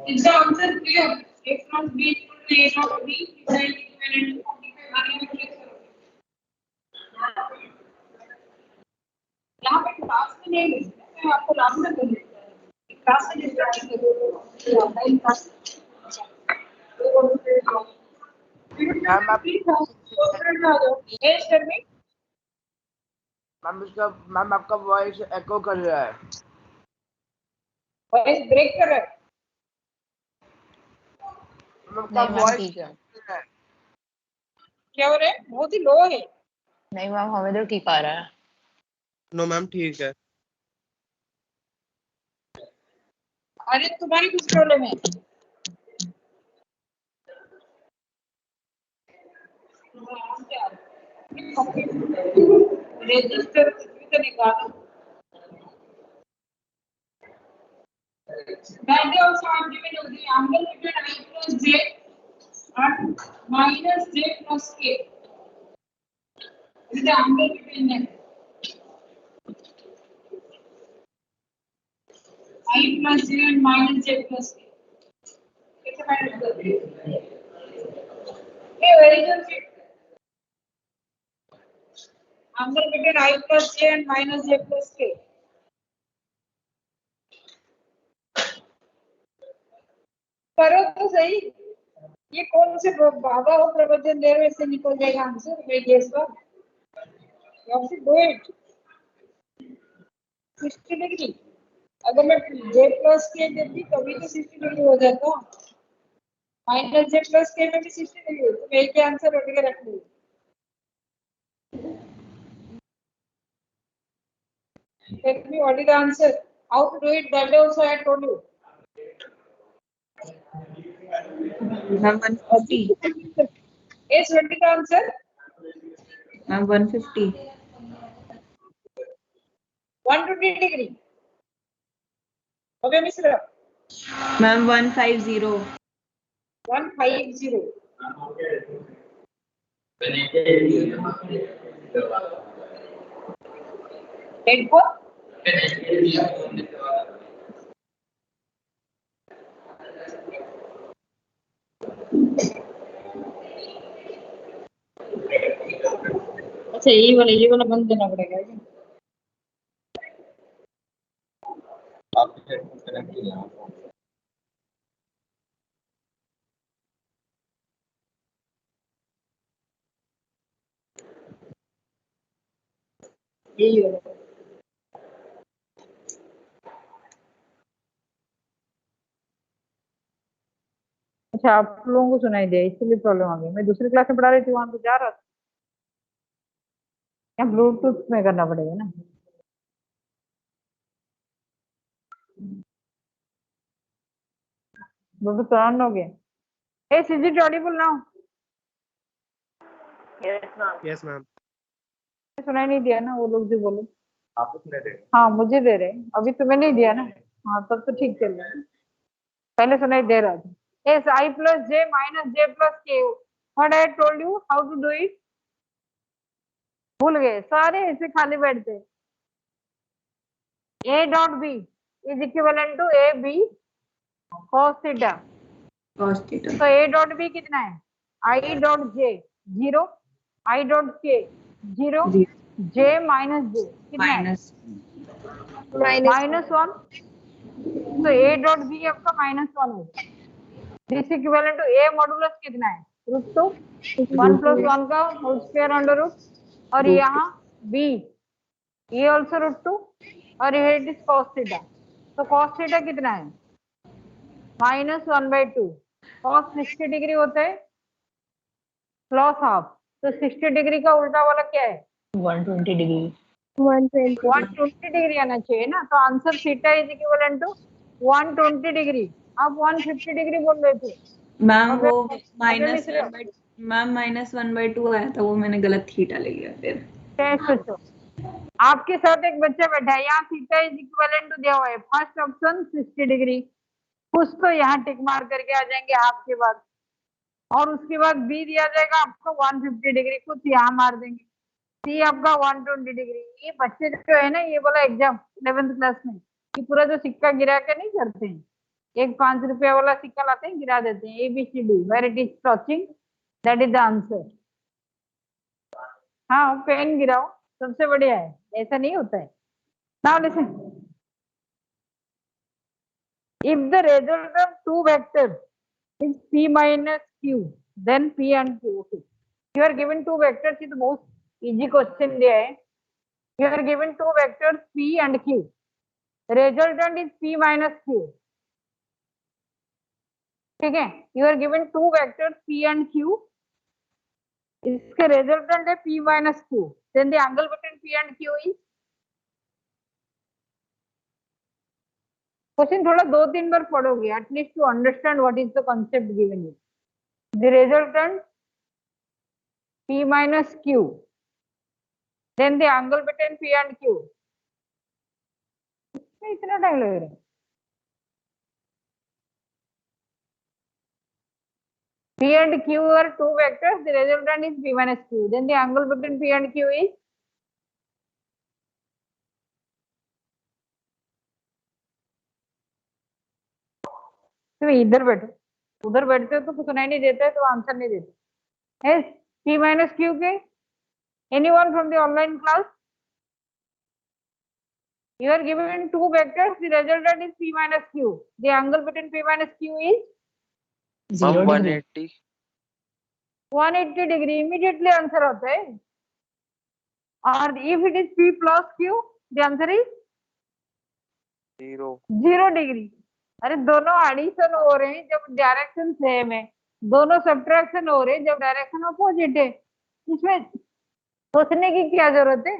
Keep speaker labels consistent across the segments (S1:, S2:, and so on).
S1: Is the answer clear? A plus B equal to A not B is an equivalent to 45 आगे में click करो। यहाँ पे class में नहीं लिख रहा मैं आपको लास्ट में कर देता हूँ क्लास में डिस्कशन करो ऑनलाइन क्लास
S2: मैम आप
S1: यस कर मी
S2: मैम आपका वॉइस एको कर रहा है।
S1: वॉइस ब्रेक कर रहा है
S2: आपका वॉइस
S1: क्या हो रहा है बहुत ही लो है।
S3: नहीं मैम हमें तो ठीक आ रहा है।
S4: नो मैम ठीक है।
S1: अरे तुम्हारी कुछ प्रॉब्लम है रजिस्टर तो निकालो वैल्यू ऑफ आर्ग्यूमेंट होगी angle between I plus J and minus J plus K is the angle between them I plus J and minus J plus K कैसे फाइंड करोगे ये ओरिजिन से angle between I plus J and minus J plus K करो तो सही ये कौन से बाबा हो प्रवचन दे रहे से निकल जाएगा आंसर मैं गेस कर you have to do it 60 degree अगर मैं J plus K देती तभी तो 60 डिग्री हो जाता माइनस J plus K में भी 60 डिग्री तो मैं क्या आंसर उठ के रख लूँ Tell me what is the answer how to do it that also I told you
S3: ma'am 150
S1: is what is the answer
S3: ma'am 150
S1: 120 degree okay Mishra
S3: ma'am 150
S1: 150 headphone अच्छा ये वाला बंद करना पड़ेगा क्या
S4: आपके हेडफोन कनेक्ट किया
S1: यही वाला अच्छा आप लोगों को सुनाई दे इसलिए प्रॉब्लम आ गई मैं दूसरी क्लास में पढ़ा रही थी वहां तो जा रहा था यहाँ ब्लूटूथ में करना पड़ेगा ना ब्लूटूथ ऑन हो गया ए सिजी ऑडिबल नाउ
S4: यस मैम
S1: सुनाई नहीं दिया ना वो लोग जो बोले
S4: आपको सुना दे
S1: हाँ मुझे दे रहे अभी तुम्हें नहीं दिया ना हाँ तब तो ठीक चल रहा है पहले सुनाई दे रहा था yes I plus J minus J plus K what I told you how to do it भूल गए सारे ऐसे खाली बैठते A dot B is equivalent to A B cos theta तो A dot B कितना है I dot J 0 I dot K 0 J minus J कितना है माइनस 1 तो A dot B आपका -1 होगा this equivalent to A modulus कितना है √2 1 plus 1 का होल स्क्वायर अंडर रूट और यहाँ B ये आल्सो √2 और ये इट इज cos थीटा तो cos थीटा कितना है -1/2 cos 60 डिग्री होता है प्लस हाफ तो 60 डिग्री का उल्टा वाला क्या है
S3: 120 डिग्री
S1: 120 डिग्री आना चाहिए ना तो answer theta is equivalent to 120 degree आप 150 डिग्री बोल रहे थे
S3: मैम वो
S1: मैम
S3: -1/2 आया था वो मैंने गलत थीटा ले लिया फिर
S1: सोचो आपके साथ एक बच्चा बैठा है यहाँ थीटा इज इक्विवेलेंट टू दिया हुआ है फर्स्ट ऑप्शन 60 डिग्री कुछ तो यहाँ टिक मार करके आ जाएंगे हाफ के बाद और उसके बाद बी दिया जाएगा आपको 150 डिग्री कुछ यहाँ मार देंगे सी आपका 120 डिग्री ये बच्चे जो है ना ये बोला एग्जाम 11th क्लास में ये पूरा जो सिक्का गिरा के नहीं करते हैं एक 5 रुपया वाला सिक्का लाते हैं, गिरा देते हैं, ABCD where it is touching that is the answer. हाँ, पेन गिराओ, सबसे बढ़िया है, ऐसा नहीं होता है। Now listen, if the result of two vectors is P minus Q, then P and Q. Okay, you are given two vectors, it is most easy question दिया है। You are given two vectors P and Q, resultant is P minus Q, ठीक है। You are given two vectors P and Q, इसके resultant है P minus Q, then the angle between P and Q is, question थोड़ा 2-3 बार पढ़ोगे at least to understand what is the concept given here. The resultant P minus Q, then the angle between P and Q, इतना time लग रहा है। P and Q are two vectors, the resultant is P minus Q, then the angle between P and Q is, तो इधर बैठो, उधर बैठते हो तो कुछ सुनाई नहीं देता है तो आंसर नहीं देते। yes, P minus Q के anyone from the online class, you are given two vectors, the resultant is P minus Q, the angle between P minus Q is
S3: 0 degree.
S4: 180
S1: 180 degree, immediately answer होता है। और if it is P plus Q, the answer is 0 degree. अरे दोनों addition हो रहे हैं जब direction same है, दोनों सब्ट्रैक्शन हो रहे हैं जब डायरेक्शन अपोजिट है, इसमें सोचने की क्या जरूरत है।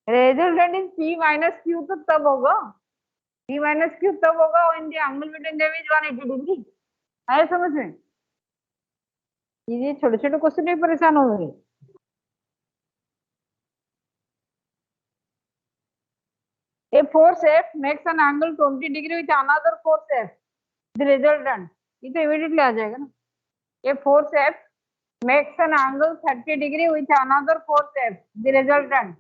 S1: Resultant is P minus Q तो तब होगा, P minus Q तब होगा when the angle between them is 180 degree. आया समझ में? ये छोटे छोटे क्वेश्चन में परेशान हो गए। A force F makes an angle 20 degree with another force F, the resultant, ये तो इमीडिएटली आ जाएगा ना। A force F makes an angle 30 degree with another force F, the resultant,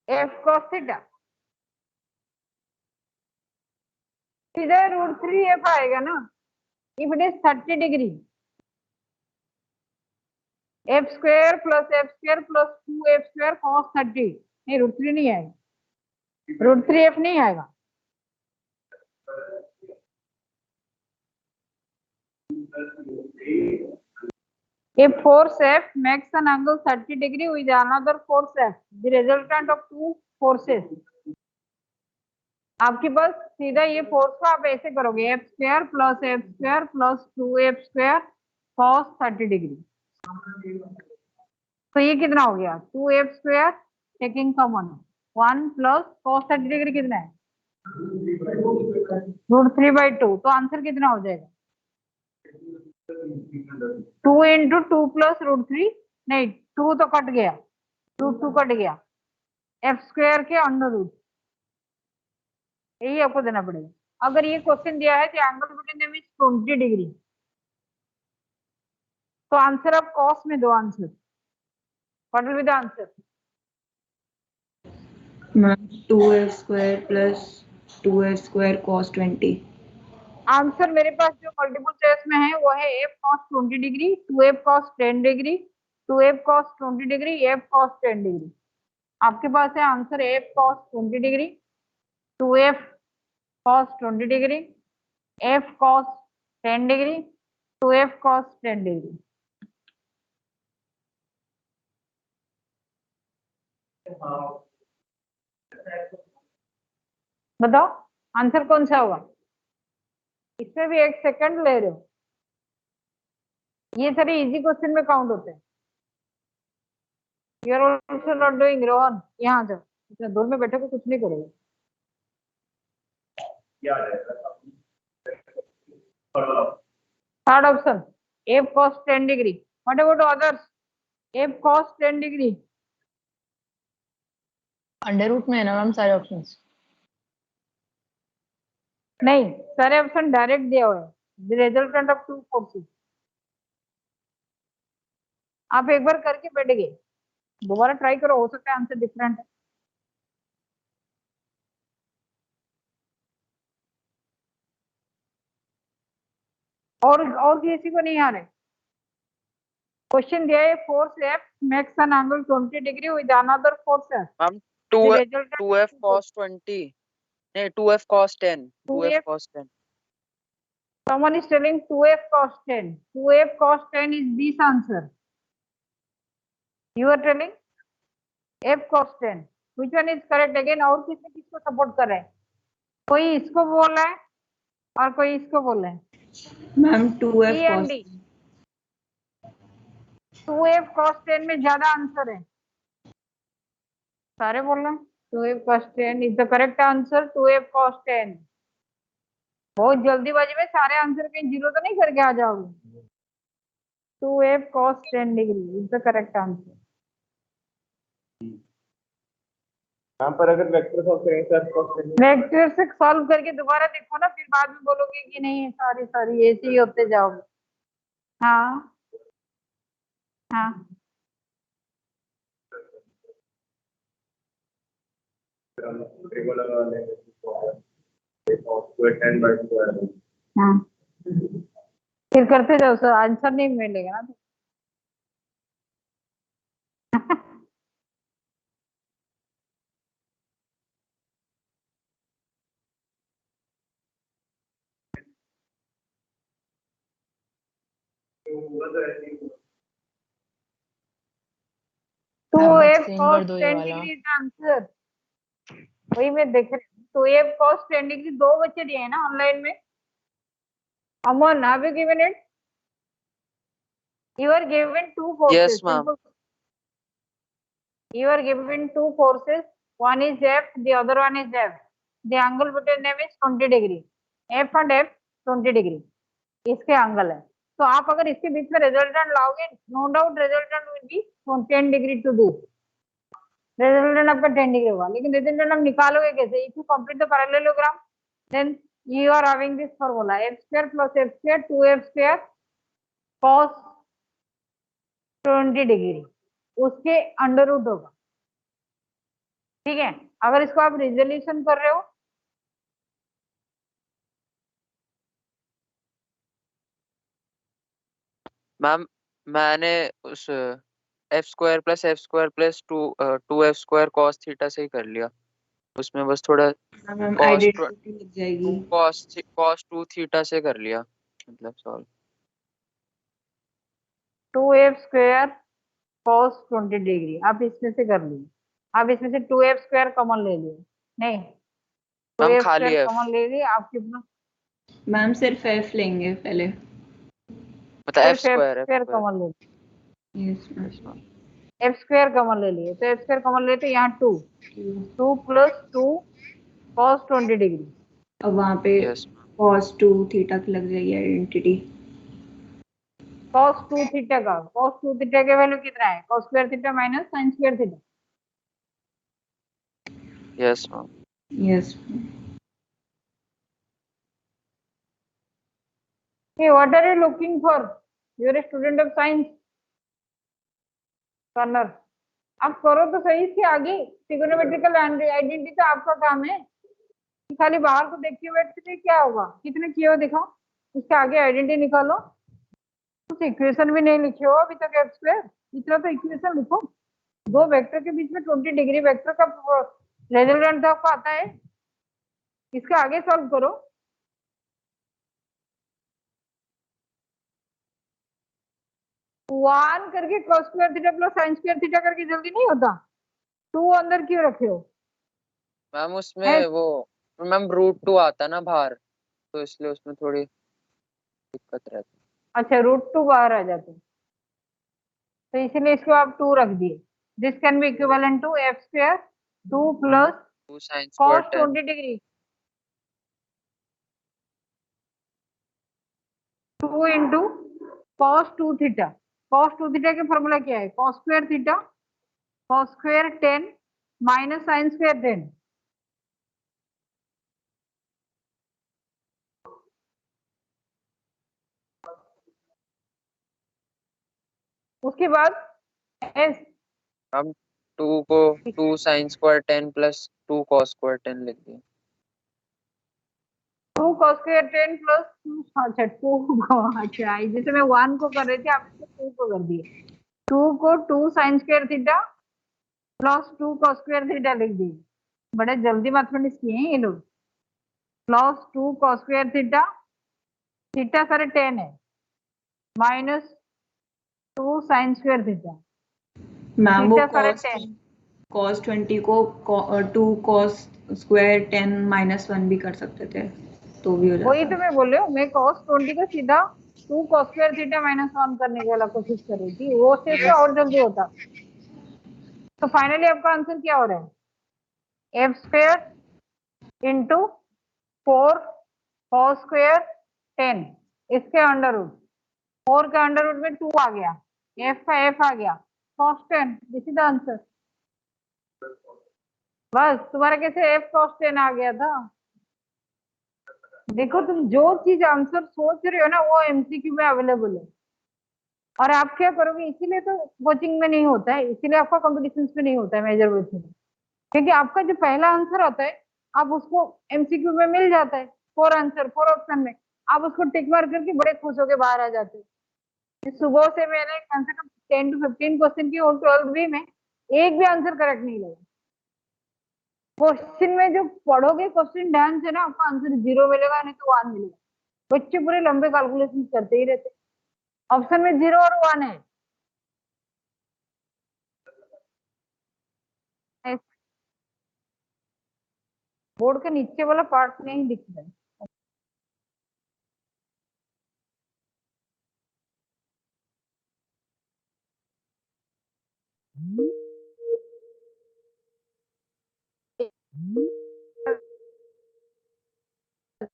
S1: F cos theta, सीधे √3F आएगा ना। If it is 30 degree, F square plus F square plus 2F square cos 30, नहीं √3 नहीं आएगा, √3F नहीं आएगा। If force F makes an angle 30 degree with another force F, the resultant of two forces, आपके पास सीधा ये फोर्स को आप ऐसे करोगे F square plus F square plus 2F square cos 30 degree, तो ये कितना हो गया 2F square taking common 1 plus cos 30 degree कितना है √3/2, तो आंसर कितना हो जाएगा 2 into 2 plus √3, नहीं 2 तो कट गया, 2 कट गया, F square के अंडर रूट, यही आपको देना पड़ेगा। अगर ये क्वेश्चन दिया है कि angle between them is 20 degree, तो आंसर आप कॉस में दो answer, what will be the answer?
S3: 2F square plus 2F square cos 20।
S1: Answer मेरे पास जो मल्टीपल चॉइस में है वो है F cos 20 degree, 2F cos 10 degree, 2F cos 20 degree, F cos 10 degree. आपके पास है answer F cos 20 degree, 2F cos 20 degree, F cos 10 degree, 2F cos 10 degree. बताओ answer कौन सा होगा? इसमें भी 1 सेकंड ले रहे हो, ये सारे इजी क्वेश्चन में काउंट होते हैं। You are also not doing, Rohan यहाँ जाओ, इतना दूर में बैठे को कुछ नहीं करोगे। Third option F cos 10 degree, what about others? F cos 10 degree
S5: under root में है ना मैम सारे ऑप्शंस?
S1: नहीं, सारे ऑप्शन डायरेक्ट दिया हुआ है, the resultant of two forces. आप एक बार करके बैठ गए, दोबारा ट्राई करो, हो सकता है आंसर डिफरेंट है। और किसी को नहीं आ रहे? क्वेश्चन दिया है force F makes an angle 20 degree with another force F.
S6: Ma'am
S1: The
S6: 2
S1: resultant
S6: 2f cos 20 नहीं 2f cos 10 2f
S1: 2f,
S6: cos 10
S1: someone is telling 2f cos 10. 2f cos 10 is this answer. You are telling f cos 10. Which one is correct again? और किसको support कर रहे हैं? कोई इसको बोल रहा है और कोई इसको बोल रहा है।
S3: Ma'am 2f
S1: C and
S3: cos
S1: D. 2f cos 10 में ज्यादा आंसर है, सारे बोल रहे हैं 2f cos 10 is the correct answer. 2f cos 10. बहुत जल्दीबाजी में सारे आंसर कहीं जीरो तो नहीं करके आ जाओगे। 2f cos 10 degree is the correct answer.
S4: यहाँ पर अगर वेक्टर सॉल्व करेंगे सर cos
S1: वेक्टर से सॉल्व करके दोबारा देखो ना, फिर बाद में बोलोगे कि नहीं सारी सारी ऐसे ही होते जाओगे। हाँ हाँ
S4: ट्रिगो लगा लेंगे cos square 10 by 2 आएगा।
S1: हाँ, फिर करते जाओ सर, आंसर नहीं मिलेगा ना। To
S5: ma'am
S1: f
S5: exchange
S1: cos
S5: कर दो ये
S1: 10
S5: वाला।
S1: डिग्री का आंसर वही मैं देख रही हूँ। टू एफ कॉस 10 डिग्री दो बच्चे दिए हैं ना ऑनलाइन में। Aman, have you given it? You are given two forces.
S6: yes ma'am
S1: Simple. You are given two forces. One is F, the other one is F. The angle between them is 20 degree. F and F 20 degree. इसके angle है, तो आप अगर इसके बीच में resultant लाओगे, no doubt resultant will be 10 degree to this. Resultant आपका 10 डिग्री होगा, लेकिन रिजल्टेंट हम निकालोगे कैसे? If you complete the parallelogram then you are having this formula f square plus f square 2f square cos 20 degree, उसके under root होगा। ठीक है, अगर इसको आप रिजोल्यूशन कर रहे हो
S6: मैम मैंने उस f² plus 2f square cos theta से ही कर लिया, उसमें बस थोड़ा
S3: मैम
S6: cos
S3: आइडेंटिटी लग जाएगी।
S6: cos 2 थीटा से कर लिया, मतलब solve
S1: 2f square cos 20 degree आप इसमें से कर लिए। आप इसमें से 2f स्क्वायर कॉमन ले लिए, नहीं
S6: मैम
S1: 2f
S6: खाली
S1: स्क्वायर
S6: f
S1: कॉमन ले लिए आप कितना?
S3: मैम सिर्फ f लेंगे पहले।
S6: मतलब
S1: सिर्फ
S6: f
S1: f
S6: square
S1: square common ले लिए।
S3: Yes ma'am.
S1: f square common ले लिए, तो f स्क्वायर कॉमन ले तो यहाँ 2 प्लस 2 cos 20 डिग्री।
S3: अब वहाँ पे
S6: यस
S3: cos 2 थीटा की लग जाएगी आइडेंटिटी।
S1: cos 2 थीटा का, cos 2 थीटा के वैल्यू कितना है? cos square theta minus sin square theta.
S6: Yes ma'am
S3: yes
S1: Hey, what are you looking for? You are a student of science. Corner, आप करो तो सही इसके आगे। ट्रिगोनोमेट्रिकल आइडेंटिटी तो आपका काम है, खाली बाहर को देखते बैठते क्या होगा? कितने किए हो दिखाओ, इसके आगे आइडेंटिटी निकालो। कुछ इक्वेशन भी नहीं लिखे हो अभी तक एफ स्क्वायर, इतना तो इक्वेशन लिखो। दो वेक्टर के बीच में 20 डिग्री वेक्टर का रिजल्टेंट तो आपको आता है, इसके आगे सॉल्व करो। वन करके cos square theta plus sin square theta करके जल्दी नहीं होता। टू अंदर क्यों रखे हो?
S6: मैम उसमें वो मैम √2 आता ना बाहर, तो इसलिए उसमें थोड़ी दिक्कत रहती
S1: अच्छा, √2 बाहर आ जाते हैं, तो इसीलिए इसको आप 2 रख दिए। This can be equivalent to f square 2 plus
S6: है 2 sin square
S1: cos
S6: 10
S1: 20 degree 2 into cos 2 theta. cos 2 theta का फॉर्मूला क्या है? cos square theta cos square 10 minus sin square 10। उसके बाद s
S6: हम 2 को 2 sine square 10 plus 2 cos square 10 लिख दिए।
S1: 2 cos square 10 प्लस 2, अच्छा 2 को, अच्छा जैसे मैं 1 को कर रही थी आपने 2 को कर दिए। 2 को 2 sine square theta plus 2 cos square theta लिख दिए। बड़े जल्दी मैथमेटिक्स किए हैं ये लोग। Plus 2 cos square theta, theta सारे 10 है, minus 2 sine square theta,
S3: ma'am वो
S1: थीटा सारे
S3: cos
S1: 10।
S3: cos 20 को 2 cos स्क्वायर 10 -1 भी कर सकते थे, तो भी हो
S1: वही
S3: जाता।
S1: तो मैं बोल रही हूँ, मैं cos 20 का सीधा 2 cos स्क्वायर थीटा -1 करने की वाला कोशिश कर रही थी, वो से इससे और जल्दी होता। तो फाइनली आपका आंसर क्या हो रहा है? F square into 4 cos square 10, इसके अंडर रूट, 4 के अंडर रूट में 2 आ गया, एफ का एफ आ गया, cos 10, this is the answer. बस तुम्हारा कैसे एफ cos 10 आ गया था। देखो तुम जो चीज आंसर सोच रहे हो ना वो एमसीक्यू में अवेलेबल है, और आप क्या करोगे, इसीलिए तो कोचिंग में नहीं होता है, इसीलिए आपका कॉम्पिटिशन में नहीं होता है मेजर वर्ड में, क्योंकि आपका जो पहला आंसर आता है आप उसको एमसीक्यू में मिल जाता है, 4 आंसर 4 ऑप्शन में, आप उसको टिक मार करके बड़े खुश होकर बाहर आ जाते हैं। सुबह से मैंने कम से कम 10 to 15 क्वेश्चन की और 12 भी में एक भी आंसर करेक्ट नहीं लगा। क्वेश्चन में जो पढ़ोगे क्वेश्चन ध्यान से ना, आपको आंसर 0 मिलेगा, नहीं तो 1 मिलेगा। बच्चे पूरे लंबे कैलकुलेशन करते ही रहते, ऑप्शन में 0 और 1 है। बोर्ड के नीचे वाला पार्ट नहीं दिख रहा है।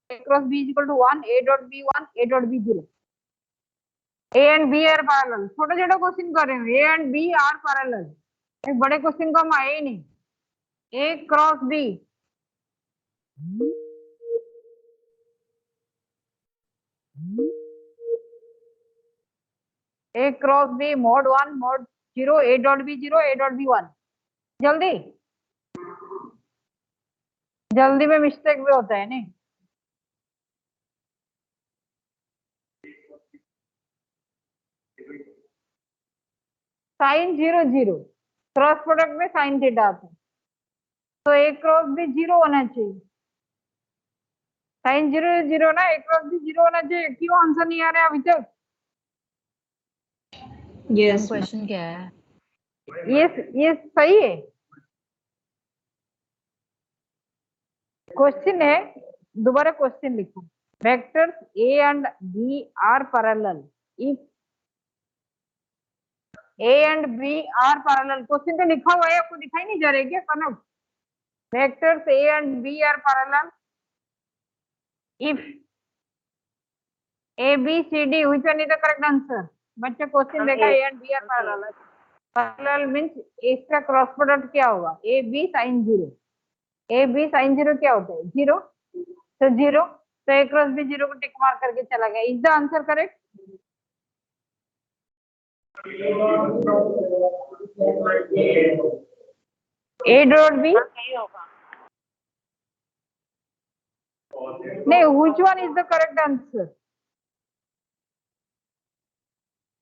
S1: A cross B is equal to 1, A dot B 1, A dot B 0. A and B are parallel. छोटा छोटा क्वेश्चन कर रहे हैं, A and B are parallel. एक बड़े क्वेश्चन को हम आए ही नहीं। A cross B, A cross B mod 1 mod 0, A dot B 0, A dot B 1. जल्दी जल्दी में मिस्टेक भी होता है नहीं। साइन 0 0, क्रॉस प्रोडक्ट में साइन थीटा आता है, तो A क्रॉस B 0 होना चाहिए। साइन 0 0 ना, A क्रॉस B 0 होना चाहिए। क्यों आंसर नहीं आ रहा है अभी तक?
S3: यस
S5: क्वेश्चन क्या है?
S1: ये सही है क्वेश्चन है। दोबारा क्वेश्चन लिखो, vectors A and B are parallel if A and B are parallel। Question तो लिखा हुआ है, आपको दिखाई नहीं जा रहा है क्या Kanak? Vectors A and B are parallel if A B C D, which one is the correct answer? बच्चे क्वेश्चन देखा, A and B are parallel, parallel means इसका क्रॉस प्रोडक्ट क्या होगा? A B sine 0, A B sine 0 क्या होता है? 0, तो 0, तो ए क्रॉस बी 0 को टिक मार करके चला गया। Is the answer correct? A dot B नहीं, which one is the correct answer?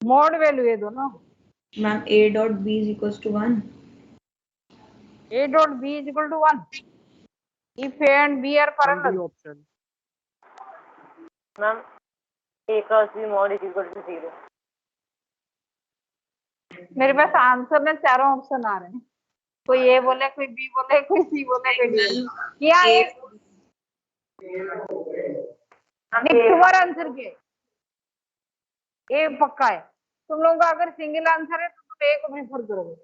S1: Mod value है दोनों।
S3: Ma'am A dot B is equals to 1.
S1: A dot B is equal to 1 if A and B are parallel.
S2: Option ma'am A cross B mod is equal to 0.
S1: मेरे पास answer में चारों option आ रहे हैं, कोई ए बोले, कोई बी बोले, कोई सी बोले, कोई डी बोले। क्या है? नहीं, तुम्हारा आंसर क्या है? ए पक्का है। तुम लोगों का अगर सिंगल आंसर है तो तुम ए को प्रीफर करोगे।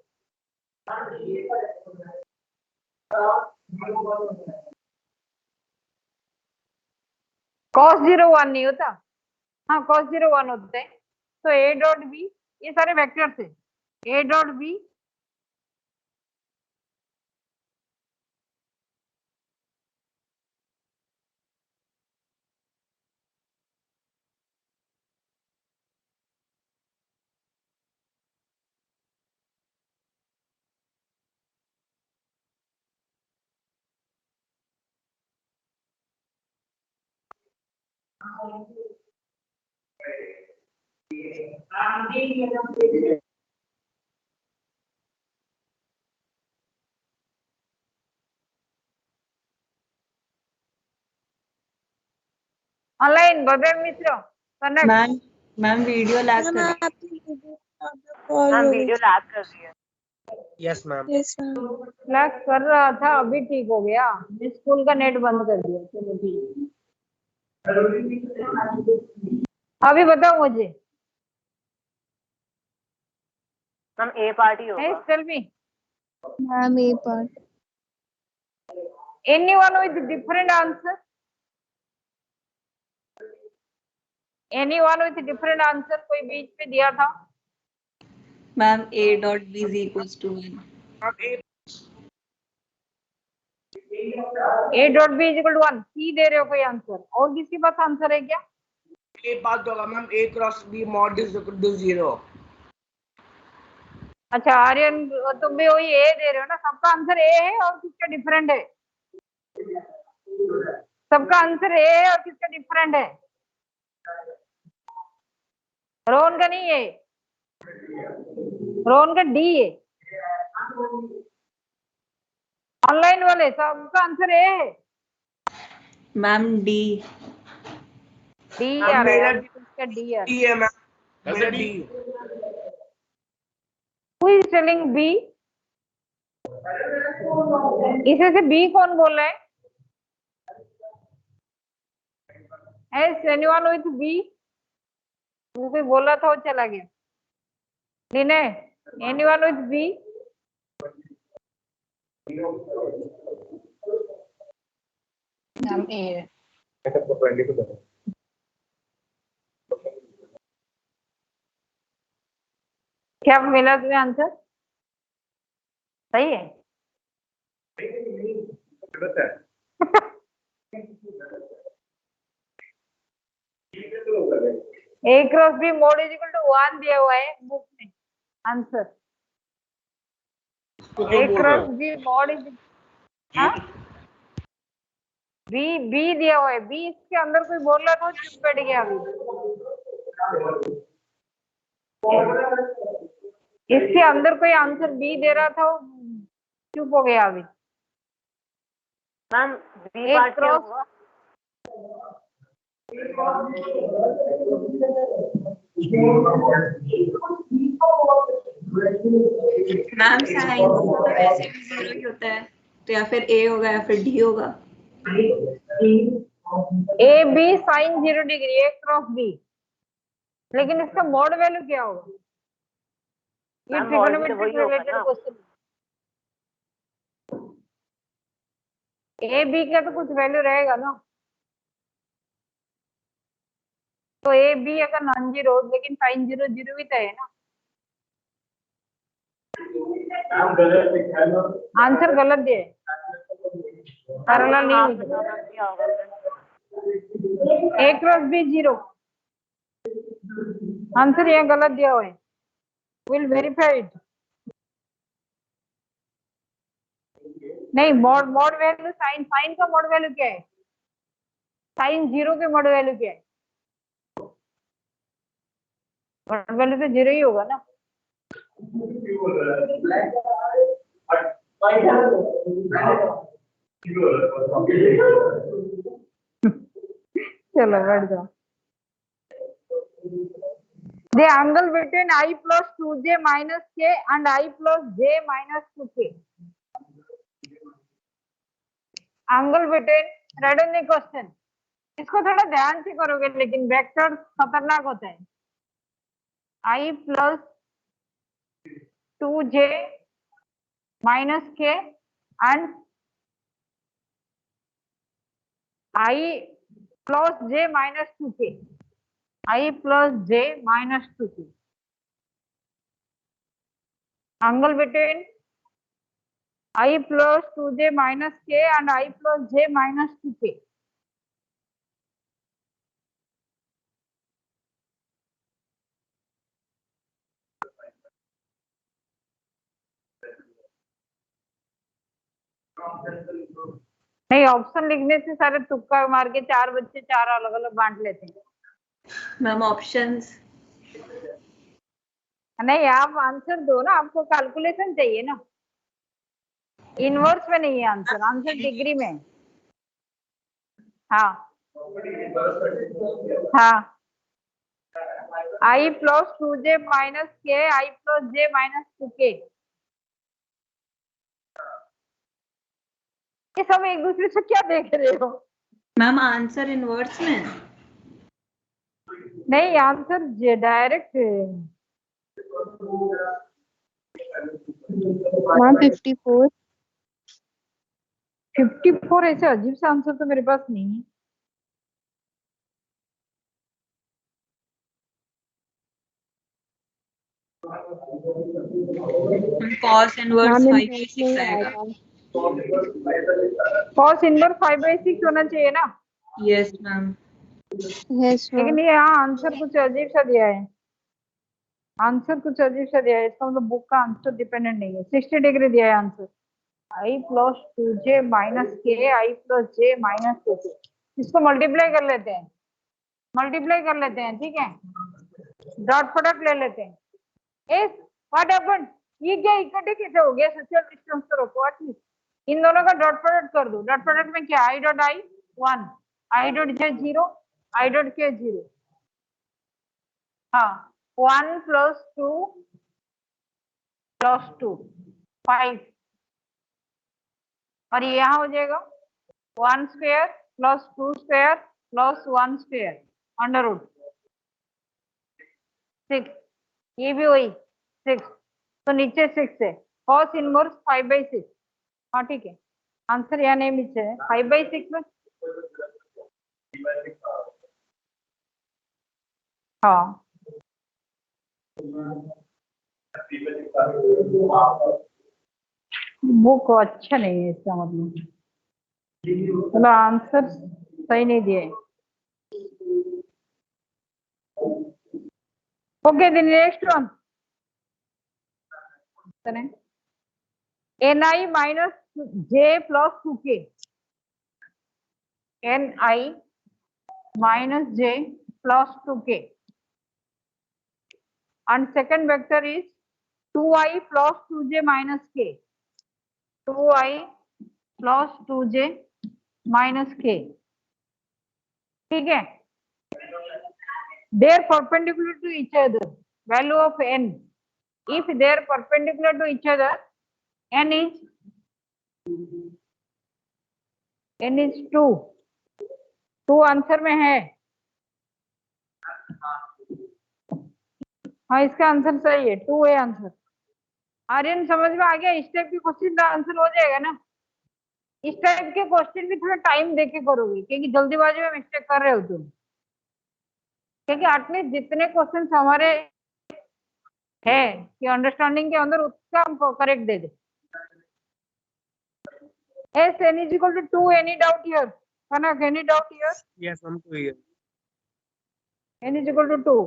S1: cos 0 1 नहीं होता, हाँ cos 0 1 होता है। तो ए डॉट बी, ये सारे वेक्टर्स है, A dot B online Bhavya Mishra connect.
S3: Ma'am video lag कर रही है।
S2: मैम वीडियो लैग कर रही है।
S7: Yes ma'am.
S1: लैग कर रहा था, अभी ठीक हो गया। स्कूल का नेट बंद कर दिया। चलो ठीक। अभी बताओ मुझे।
S2: मैम ए पार्टी
S1: Hey,
S2: होगा।
S1: tell me.
S5: Ma'am A part.
S1: Anyone with different answer? Anyone with different answer? कोई बीच में दिया था?
S3: Ma'am a dot b is equals to 1।
S1: A dot B is equal to 1. C दे रहे हो कोई आंसर? और किसी के पास आंसर है क्या?
S7: ए बात होगा ma'am, a cross b mod is equal to 0।
S1: अच्छा आर्यन, तुम भी वही ए दे रहे हो ना? सबका आंसर ए है और किसका डिफरेंट है? सबका आंसर ए है और किसका डिफरेंट है? रोहन का नहीं है, रोहन का डी है। ऑनलाइन वाले सबका आंसर ए है।
S3: Ma'am D.
S1: डी आ रहा है, किसका डी आ रहा है?
S7: डी है मैम, मेरा D.
S1: Who is telling B? इसे से B कौन बोल रहा है? Has anyone with B? कोई बोला था वो चला गया। लिने, anyone with B?
S5: Ma'am A है।
S1: क्या मिला तुम्हें आंसर? सही है? A cross B mod is equal to 1 दिया हुआ है बुक में answer. A cross B mod is B दिया हुआ है। बी इसके अंदर कोई बोल रहा था, चुप बैठ गया अभी। इसके अंदर कोई आंसर बी दे रहा था, वो चुप हो गया अभी।
S2: मैम बी
S1: एक
S2: पार्ट क्या
S1: क्रॉस
S2: होगा?
S3: मैम साइन वैसे भी 0 ही होता है, तो या फिर a होगा या फिर d होगा।
S1: A B sine 0 degree, A cross B. लेकिन इसका मोड वैल्यू क्या होगा? ये
S2: मैम मॉड भी तो
S1: ट्रिगोनोमेट्रिक
S2: वही होगा
S1: रिलेटेड
S2: ना।
S1: क्वेश्चन। ए बी का तो कुछ वैल्यू रहेगा ना। तो ए बी अगर नॉन जीरो, लेकिन साइन 0 0 भी तो है ना। आंसर गलत दिए, पैरेलल नहीं
S2: आप
S1: हुई।
S2: बताओ मैम क्या होगा फिर?
S1: ए क्रॉस बी 0, आंसर यहाँ गलत दिया हुआ है। Will verify it. नहीं, मोड वैल्यू साइन का मोड वैल्यू क्या है? साइन 0 के मोड वैल्यू क्या है? मोड वैल्यू तो 0 ही होगा ना। चलो बैठ जाओ। The angle between I plus 2j minus k and I plus j minus 2k. Angle between, read in the question. इसको थोड़ा ध्यान से करोगे, लेकिन वेक्टर खतरनाक होता है। I plus 2j minus k and I plus j minus 2k. I plus j minus 2k. Angle between I plus 2j minus k and I plus j minus 2k. नहीं, ऑप्शन लिखने से सारे तुक्का मार के 4 बच्चे 4 अलग अलग बांट लेते हैं।
S3: मैम ऑप्शंस
S1: नहीं, आप आंसर दो ना, आपको कैलकुलेशन चाहिए ना, इनवर्स में नहीं है आंसर, आंसर डिग्री में है। हाँ हाँ, I प्लस 2j माइनस के I plus J minus 2k, ये सब एक दूसरे से क्या देख रहे हो?
S3: मैम आंसर इनवर्स में
S1: नहीं, आंसर डायरेक्ट
S5: मैम 54।
S1: 54 ऐसे अजीब सा आंसर तो मेरे पास नहीं है।
S3: कॉस इनवर्स
S5: मैम
S3: 5/6 आएगा।
S1: कॉस इनवर्स 5/6 होना चाहिए ना,
S3: यस मैम।
S5: Yes ma'am.
S1: लेकिन ये यहाँ आंसर कुछ अजीब सा दिया है, आंसर कुछ अजीब सा दिया है, इसका मतलब बुक का आंसर डिपेंडेंट नहीं है। 60 डिग्री दिया है answer, I plus 2j minus के I plus J minus 2k, इसको मल्टीप्लाई कर लेते हैं, मल्टीप्लाई कर लेते हैं, ठीक है, डॉट प्रोडक्ट ले लेते हैं। एस व्हाट हैपेंड, ये क्या इकट्ठे कैसे हो गया? सोशल डिस्टेंस तो रखो एटलीस्ट, इन दोनों का डॉट प्रोडक्ट कर दो। डॉट प्रोडक्ट में क्या, I dot I 1, I dot J 0, I dot के 0, हाँ 1 प्लस 2 प्लस 2 5, और ये यहाँ हो जाएगा 1 square plus 2 square plus 1 square under root 6, ये भी वही 6, तो नीचे 6 है, कॉस इनवर्स 5/6, हाँ ठीक है, आंसर यहाँ नहीं नीचे है 5/6 में। हाँ बुक अच्छा नहीं है इसका मतलब, मतलब आंसर सही नहीं दिए। Okay, the next one, ni minus J plus 2k, ni minus J plus 2k, and second vector is 2i plus 2j minus k, 2i plus 2j minus k, ठीक है, they are perpendicular to each other, value of n, if they are perpendicular to each other, n is 2, 2 answer में है, हाँ इसका answer सही है, 2 है answer. Aryan समझ में आ गया? इस टाइप के क्वेश्चन का आंसर हो जाएगा ना, इस टाइप के क्वेश्चन भी थोड़ा टाइम देके करोगे, क्योंकि जल्दीबाजी में मिस्टेक कर रहे हो तुम, क्योंकि एटलीस्ट जितने क्वेश्चन हमारे है कि अंडरस्टैंडिंग के अंदर उसका हम correct they they. S n is equal to 2, any doubt here? Kanak, any doubt here?
S4: Yes, I'm to here.
S1: n is equal to 2.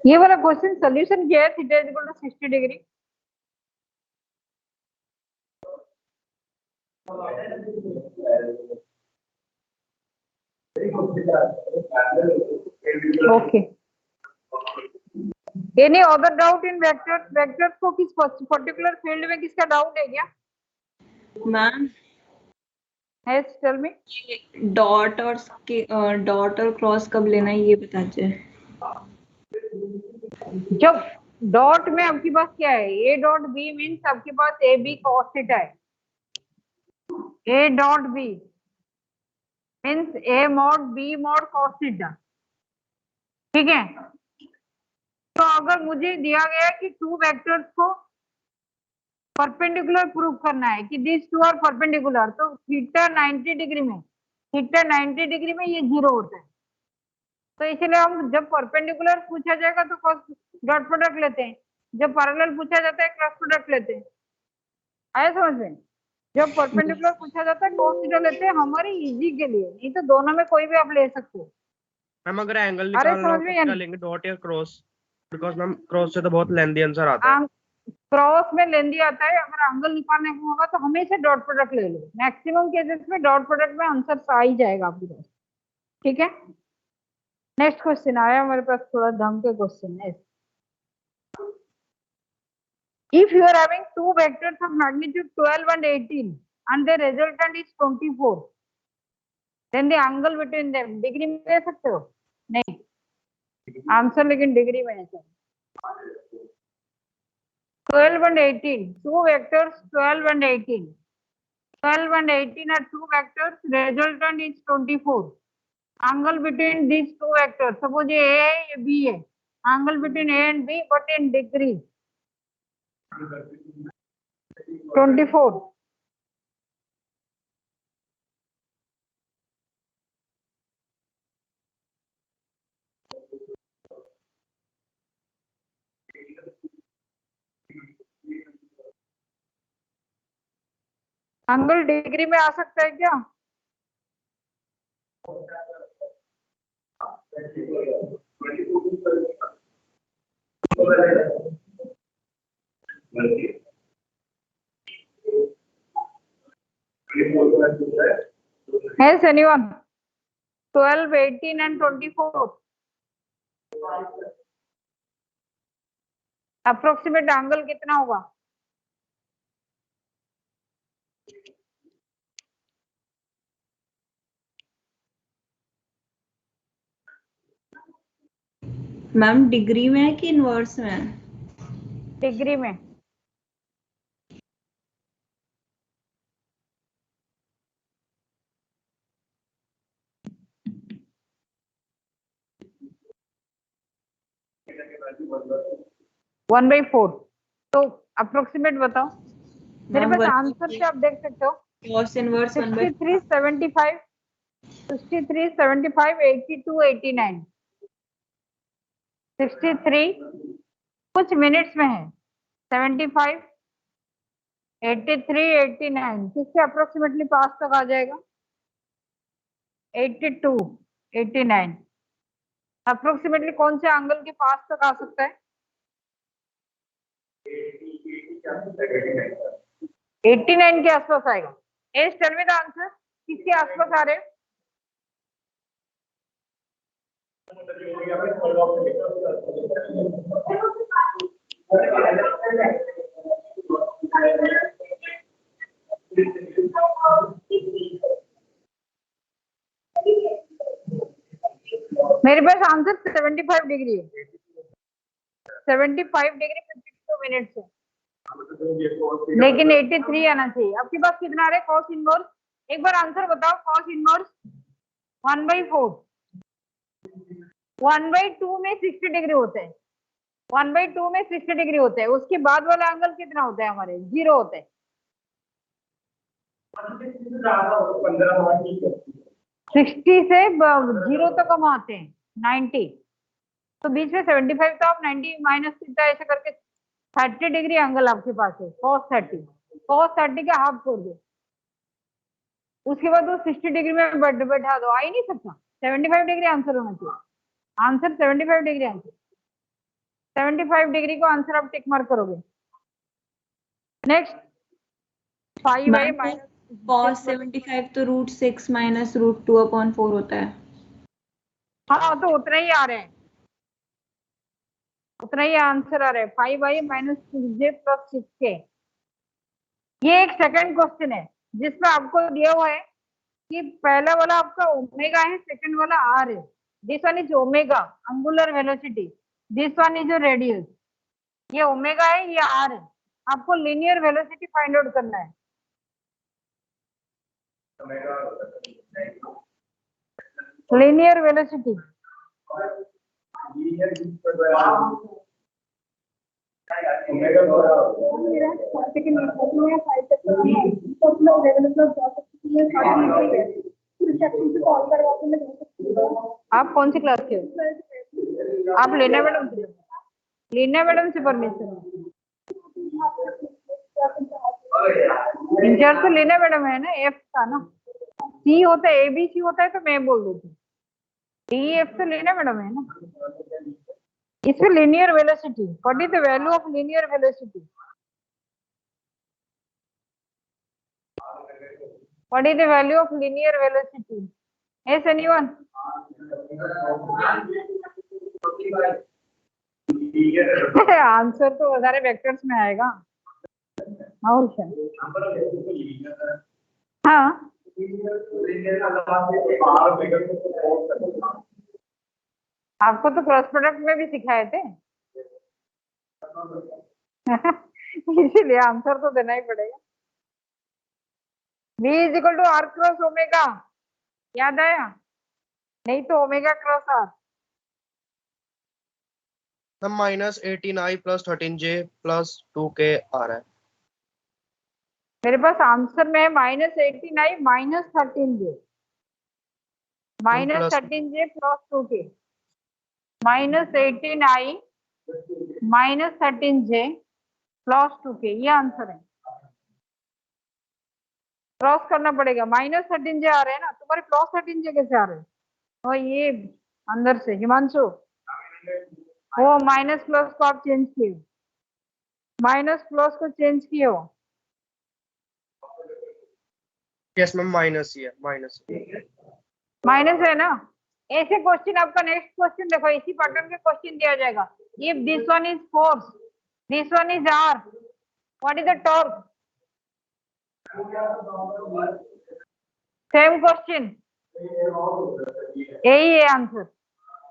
S1: ये वाला क्वेश्चन सोल्यूशन क्या है? Theta is equal to 60 degree. Okay, any other doubt in vector? Vectors को किस particular field में किसका doubt है क्या?
S3: Ma'am
S1: yes tell me.
S3: Dot और क्रॉस कब लेना है ये बता दीजिए।
S1: जब डॉट में आपके पास क्या है, ए डॉट बी मीन्स आपके पास ए बी कॉस थीटा है, A dot B means A mod B mod cos theta, ठीक है। तो अगर मुझे दिया गया कि टू वेक्टर्स को परपेंडिकुलर प्रूव करना है कि दिस टू आर परपेंडिकुलर, तो थीटा 90 डिग्री में, थीटा 90 डिग्री में ये 0 होता है। तो इसलिए हम जब परपेंडिकुलर पूछा जाएगा तो डॉट प्रोडक्ट लेते हैं, जब पैरेलल पूछा जाता है क्रॉस प्रोडक्ट लेते हैं। आया समझ में? जब परपेंडिकुलर पूछा जाता है cos थीटा लेते हैं हमारे इजी के लिए, नहीं तो दोनों में कोई भी आप ले सकते हो।
S4: मैम अगर एंगल
S1: अरे
S4: निकालना हो
S1: समझ में
S4: तो क्या लेंगे, डॉट या क्रॉस? बिकॉज मैम क्रॉस से तो बहुत लेंथी आंसर आता है।
S1: क्रॉस में लेंदी आता है, अगर एंगल निकालने को होगा तो हमेशा डॉट प्रोडक्ट ले लो। मैक्सिमम केसेस में डॉट प्रोडक्ट में आंसर आ ही जाएगा आपके पास। ठीक है, नेक्स्ट क्वेश्चन आया हमारे पास, थोड़ा ढंग के क्वेश्चन है। If you are having two vectors of magnitude 12 and 18 and the resultant is 24, then the angle between them, degree में ले सकते हो? नहीं, आंसर लेकिन डिग्री में है sir. 12 and 18, two vectors 12 and 18. 12 and 18 are two vectors, resultant is 24. Angle between these two vectors, suppose ये A है ये B है, angle between A and B but in degree 24. Angle degree में आ सकता है क्या? Has anyone? 12, 18 and 24. Approximate angle कितना होगा?
S3: मैम डिग्री में है कि इनवर्स में है?
S1: डिग्री में। One by four. तो अप्रोक्सीमेट बताओ मेरे
S3: मैम
S1: पास आंसर से आप देख सकते हो।
S3: cos inverse
S1: 63, 75, 63, 75, 82, 89। 63 कुछ मिनट्स में है, 75, 83, 89 किससे अप्रोक्सीमेटली पास तक आ जाएगा? 82, 89 अप्रोक्सीमेटली कौन से एंगल के पास तक आ सकता है? 89 के आसपास आएगा। As tell me the answer, किसके आसपास आ रहे हैं? मेरे पास आंसर 75 डिग्री है। 75 डिग्री 52 मिनट्स है, लेकिन 83 आना चाहिए। आपके पास कितना आ रहा है कॉस इनवर्स? एक बार आंसर बताओ। कॉस इनवर्स 1/4, 1/2 में 60 डिग्री होता है, 1/2 में 60 डिग्री होता है। उसके बाद वाला एंगल कितना होता है? हमारे 0 होता है। 60 से 0 तक हम आते हैं 90, तो बीच में 75, तो आप 90 माइनस थीटा ऐसे करके 30 डिग्री एंगल आपके पास है। cos 30, cos 30 का हाफ कर दो, उसके बाद वो 60 डिग्री में बैठा दो। आ ही नहीं सकता। 75 डिग्री आंसर होना चाहिए। Answer 75 degree answer. 75 डिग्री को आंसर आप टिक मार्क करोगे। नेक्स्ट 5
S3: cos 75 तो √6 माइनस √2/4 होता है।
S1: हाँ, तो उतना ही आ रहे हैं, उतना ही आंसर आ रहा है। 5i minus 6j plus 6k। ये एक सेकंड क्वेश्चन है जिसमें आपको दिया हुआ है कि पहला वाला आपका ओमेगा है, सेकंड वाला आर है। This one is omega angular velocity, this one is radius. ये ओमेगा है, ये आर है। आपको लीनियर वेलोसिटी फाइंड आउट करना है। लीनियर वेलोसिटी
S4: ओमेगा बड़ा
S1: आप कौन सी क्लास के हो? आप लीना मैडम से, लीना मैडम से परमिशन। इंचार्ज तो लीना मैडम है ना, एफ का ना। सी होता है, ABC होता है तो मैं बोल देती हूँ। DEF तो लीना मैडम है ना। इसमें linear velocity, what is the value of linear velocity? What is the value of linear velocity? Yes, anyone? Answer तो सारे वेक्टर्स में आएगा और क्या? हाँ, आपको तो क्रॉस प्रोडक्ट में भी सिखाए थे। इसीलिए आंसर तो देना ही पड़ेगा। V is equal to R cross omega, याद आया? नहीं तो omega cross R।
S8: Minus 18i plus 13j plus 2k आ रहा है।
S1: मेरे पास आंसर में है -18i minus 13j, minus 13j plus 2k, -18i minus 13j plus 2k, ये आंसर है। क्रॉस करना पड़ेगा, -13j आ रहे हैं ना, तुम्हारे प्लस 13j कैसे आ रहे हैं? और ये अंदर से हिमांशु, वो माइनस प्लस को आप चेंज किए, माइनस प्लस को चेंज किए हो।
S8: यस मैम, माइनस ही है,
S1: माइनस है ना। ऐसे क्वेश्चन, आपका नेक्स्ट क्वेश्चन देखो, इसी पैटर्न के क्वेश्चन दिया जाएगा। If this one is force, this one is R, what is the torque? Same question, यही है answer.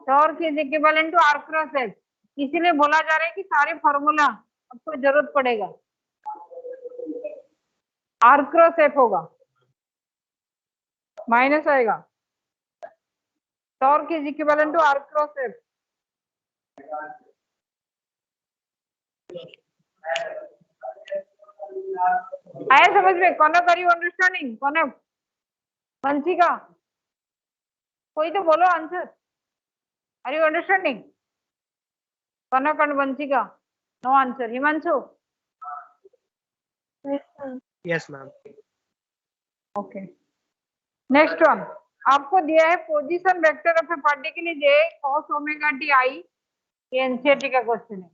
S1: Torque is equivalent to R cross F. इसीलिए बोला जा रहा है कि सारे फॉर्मूला आपको जरूरत पड़ेगा। आर क्रॉस एफ होगा, माइनस आएगा। Torque is equivalent to R cross F. आया समझ में? Kanak, are you understanding? Kanak, Vanshika, कोई तो बोलो answer. Are you understanding? Kanak and Vanshika, no answer. Himanshu?
S8: Yes ma'am.
S1: Okay, next one आपको दिया है position vector of a particle is A cos omega t i. ये एनसीईआरटी का क्वेश्चन है।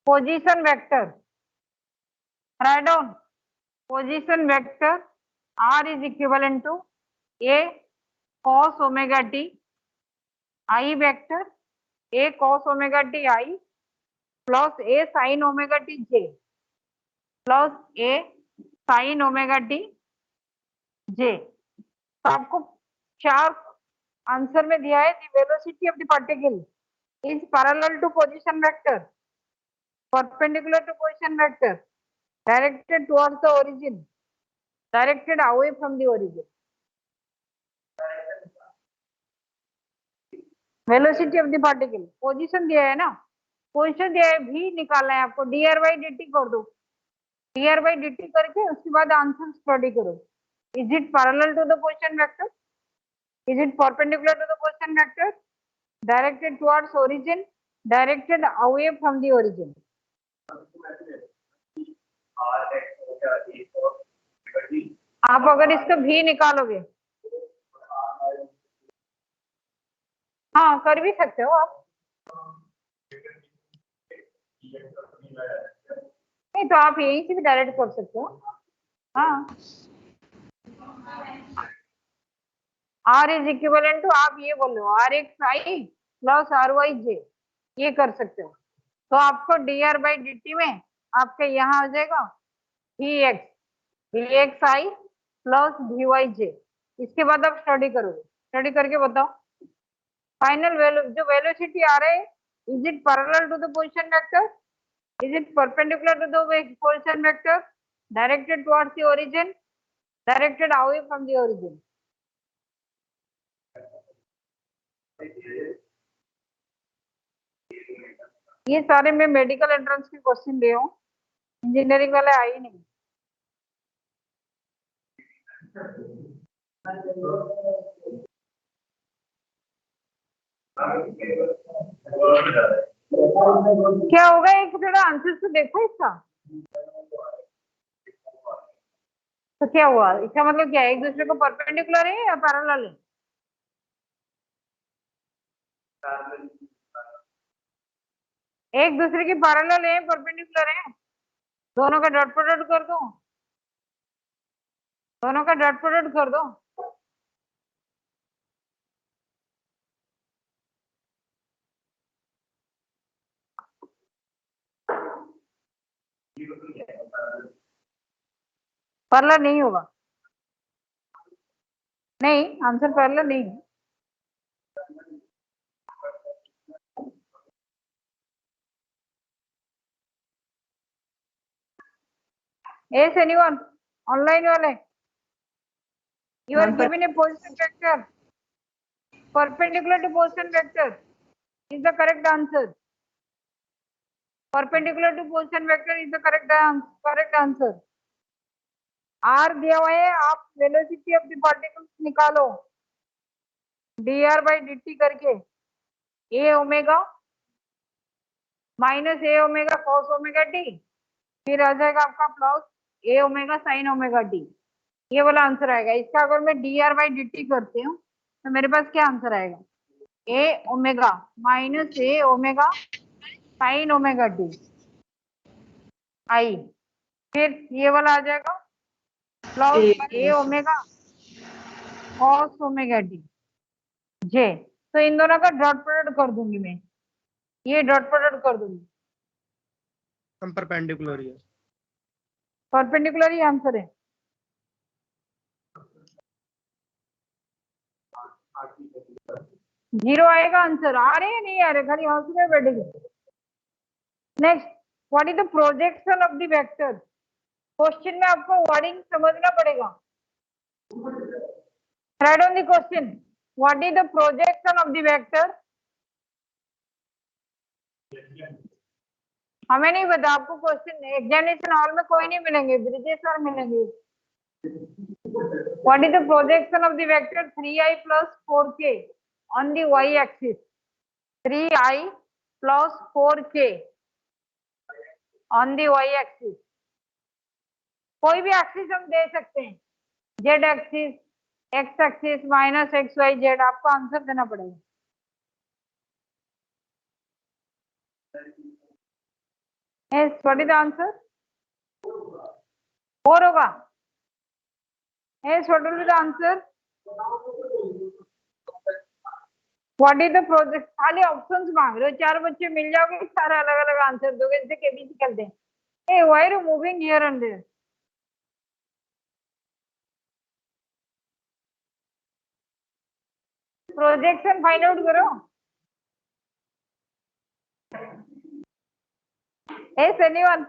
S1: Position vector, write down. Position vector R is equivalent to A cos omega t i vector, A cos omega t i plus A sin omega t J plus A sin omega t J। तो आपको चार answer में दिया है, the velocity of the particle is parallel to position vector, perpendicular to position vector, directed towards the origin, directed away from the origin. Velocity of the particle, position दिया है ना, position दिया है, भी निकालना है आपको। dr/dt कर दो, dr/dt करके उसके बाद आंसर स्टडी करो। Is it parallel to the position vector? Is it perpendicular to the position vector? Directed towards origin? Directed away from the origin? आप अगर इसका भी निकालोगे, हाँ कर भी सकते हो आप। नहीं तो आप यहीं से भी डायरेक्ट कर सकते हो। हाँ, R इज इक्विवेलेंट टू, आप ये बोल लो Rxi प्लस Ry j, ये कर सकते हो। तो आपको dr/dt में आपके यहाँ आ जाएगा Vxi प्लस Vy j। इसके बाद आप स्टडी करोगे, स्टडी करके बताओ फाइनल वैल्यू जो वेलोसिटी आ रहा है, is it parallel to the position vector, is it perpendicular to the position vector, directed towards the origin, directed away from the origin. ये सारे मैं मेडिकल एंट्रेंस के क्वेश्चन ले हूँ, इंजीनियरिंग वाले आए ही नहीं। क्या होगा, एक थोड़ा आंसर तो देखो इसका। तो क्या हुआ, इसका मतलब क्या है, एक दूसरे को परपेंडिकुलर है या पैरेलल है? एक दूसरे की पैरेलल है, परपेंडिकुलर है? दोनों का डॉट प्रोडक्ट कर दो, दोनों का डॉट प्रोडक्ट कर दो। पैरेलल नहीं होगा, नहीं आंसर पैरेलल नहीं है। Yes, anyone? Online वाले? You are given a position vector. Perpendicular to position vector is the correct answer. Perpendicular to position vector is the correct answer. R दिया हुआ है, आप velocity of the particles निकालो dr by dt करके, a omega minus a omega cos omega t, फिर आ जाएगा आपका plus a omega sine omega t। ये वाला आंसर आएगा। इसका अगर मैं dr by dt करती हूँ तो मेरे पास क्या आंसर आएगा, a omega minus a omega sine omega t i, फिर ये वाला आ जाएगा plus a omega cos omega t j. तो इन दोनों का डॉट प्रोडक्ट कर दूंगी मैं, ये डॉट प्रोडक्ट कर दूंगी।
S8: हम परपेंडिकुलर ही है,
S1: परपेंडिकुलर ही आंसर है। जीरो आएगा आंसर, आ रहे हैं नहीं आ रहे, खाली हंस में बैठेंगे। Next, what is the projection of the vector? Question में आपको वर्डिंग समझना पड़ेगा। Right on the question, what is the projection of the vector? हमें नहीं पता, आपको क्वेश्चन एग्जामिनेशन हॉल में कोई नहीं मिलेंगे, ब्रिजेश सर मिलेंगे। What is the projection of the vector 3i plus 4k on the y axis? 3i plus 4k on the y axis। कोई भी एक्सिस हम दे सकते हैं, z axis, x axis, minus X Y Z, आपको answer देना पड़ेगा। Yes, what is the answer? 4 होगा। Yes, what will be the answer? What is the project? खाली ऑप्शंस मांग रहे हो, 4 बच्चे मिल जाओगे, सारा अलग अलग आंसर दोगे, इससे केबीसी करते हैं। Hey, why are you moving here and there? Projection find out करो। Yes, anyone?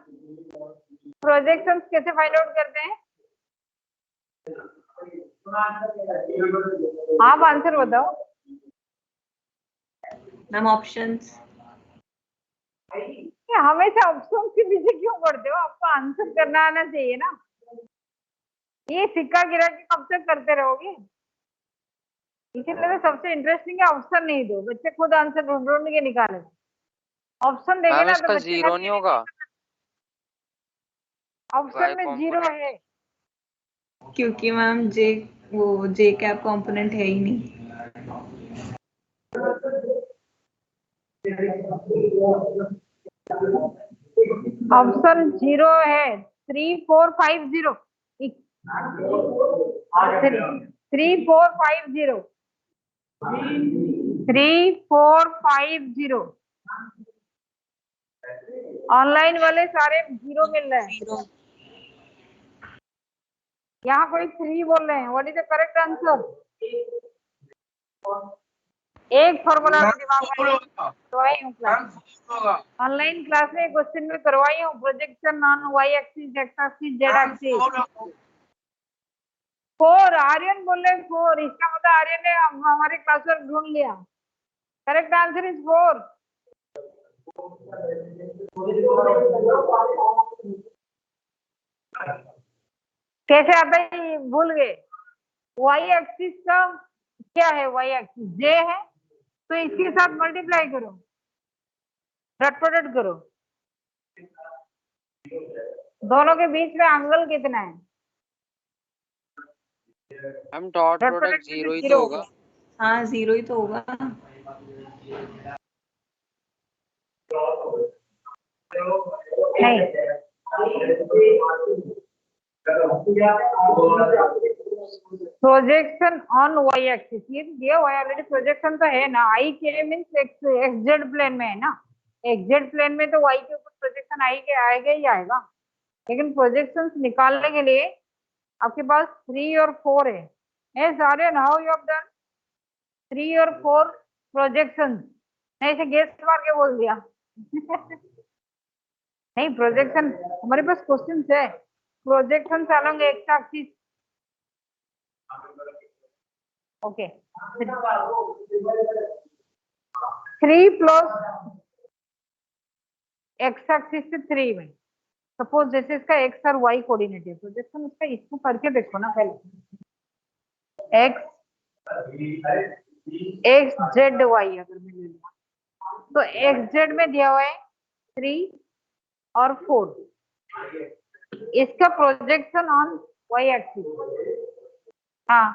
S1: प्रोजेक्शंस कैसे फाइंड आउट करते हैं? आप आंसर बताओ।
S3: Ma'am options.
S1: हमेशा ऑप्शन के पीछे क्यों पढ़ते हो, आपको आंसर करना आना चाहिए ना। ये सिक्का गिरा के कब तक करते रहोगे? इसलिए तो सबसे इंटरेस्टिंग है ऑप्शन नहीं दो, बच्चे खुद आंसर ढूंढ ढूंढ के निकाले। ऑप्शन देंगे
S6: मैम
S1: ना तो
S6: इसका
S1: बच्चे
S6: जीरो नहीं होगा,
S1: ऑप्शन में जीरो है।
S3: क्योंकि मैम जे कैप कंपोनेंट है ही नहीं।
S1: ऑप्शन जीरो है, 3 4 5 0, 3 4 5 0, 3 4 5 0। ऑनलाइन वाले सारे जीरो मिल रहे हैं, यहाँ कोई 3 बोल रहे हैं। What is the correct answer? एक फॉर्मूला दिमाग में करवाई हूँ क्लास, ऑनलाइन क्लास में क्वेश्चन में करवाई हूँ, projection non Y axis, X axis, Z axis. 4 Aryan बोल रहे 4, इसका मतलब आर्यन ने हमारे क्लास वर्क ढूंढ लिया। Correct answer is 4। कैसे आता है ये भूल गए। वाई एक्सिस का क्या है, वाई एक्सिस जे है, तो इसके साथ मल्टीप्लाई करो, डॉट प्रोडक्ट करो। दोनों के बीच में एंगल कितना है?
S6: हम डॉट
S1: डॉट
S6: प्रोडक्ट
S1: प्रोडक्ट
S6: 0 ही तो
S1: जीरो
S6: होगा।
S3: हाँ 0 ही तो होगा।
S1: नहीं, प्रोजेक्शन ऑन वाई एक्सिस, ये दिया हुआ है ऑलरेडी, प्रोजेक्शन तो है ना। आई के मीन्स एक्स जेड प्लेन में है ना, एक्स जेड प्लेन में तो वाई के ऊपर प्रोजेक्शन आई के आएगा ही आएगा। लेकिन प्रोजेक्शन निकालने के लिए आपके पास 3 और 4 है। Yes, Aryan, how you have done 3 और 4 प्रोजेक्शन? नहीं, इसे गेस मार के बोल दिया। नहीं, प्रोजेक्शन हमारे पास क्वेश्चन है, projection along x axis. Okay, 3 plus x axis से 3 में, सपोज जैसे इसका एक्स और वाई कोऑर्डिनेट है, प्रोजेक्शन उसका इसको करके देखो ना पहले। एक्स जेड वाई अगर मैं ले लिया तो एक्स जेड में दिया हुआ है 3 और 4, इसका प्रोजेक्शन ऑन वाई एक्सिस। हाँ,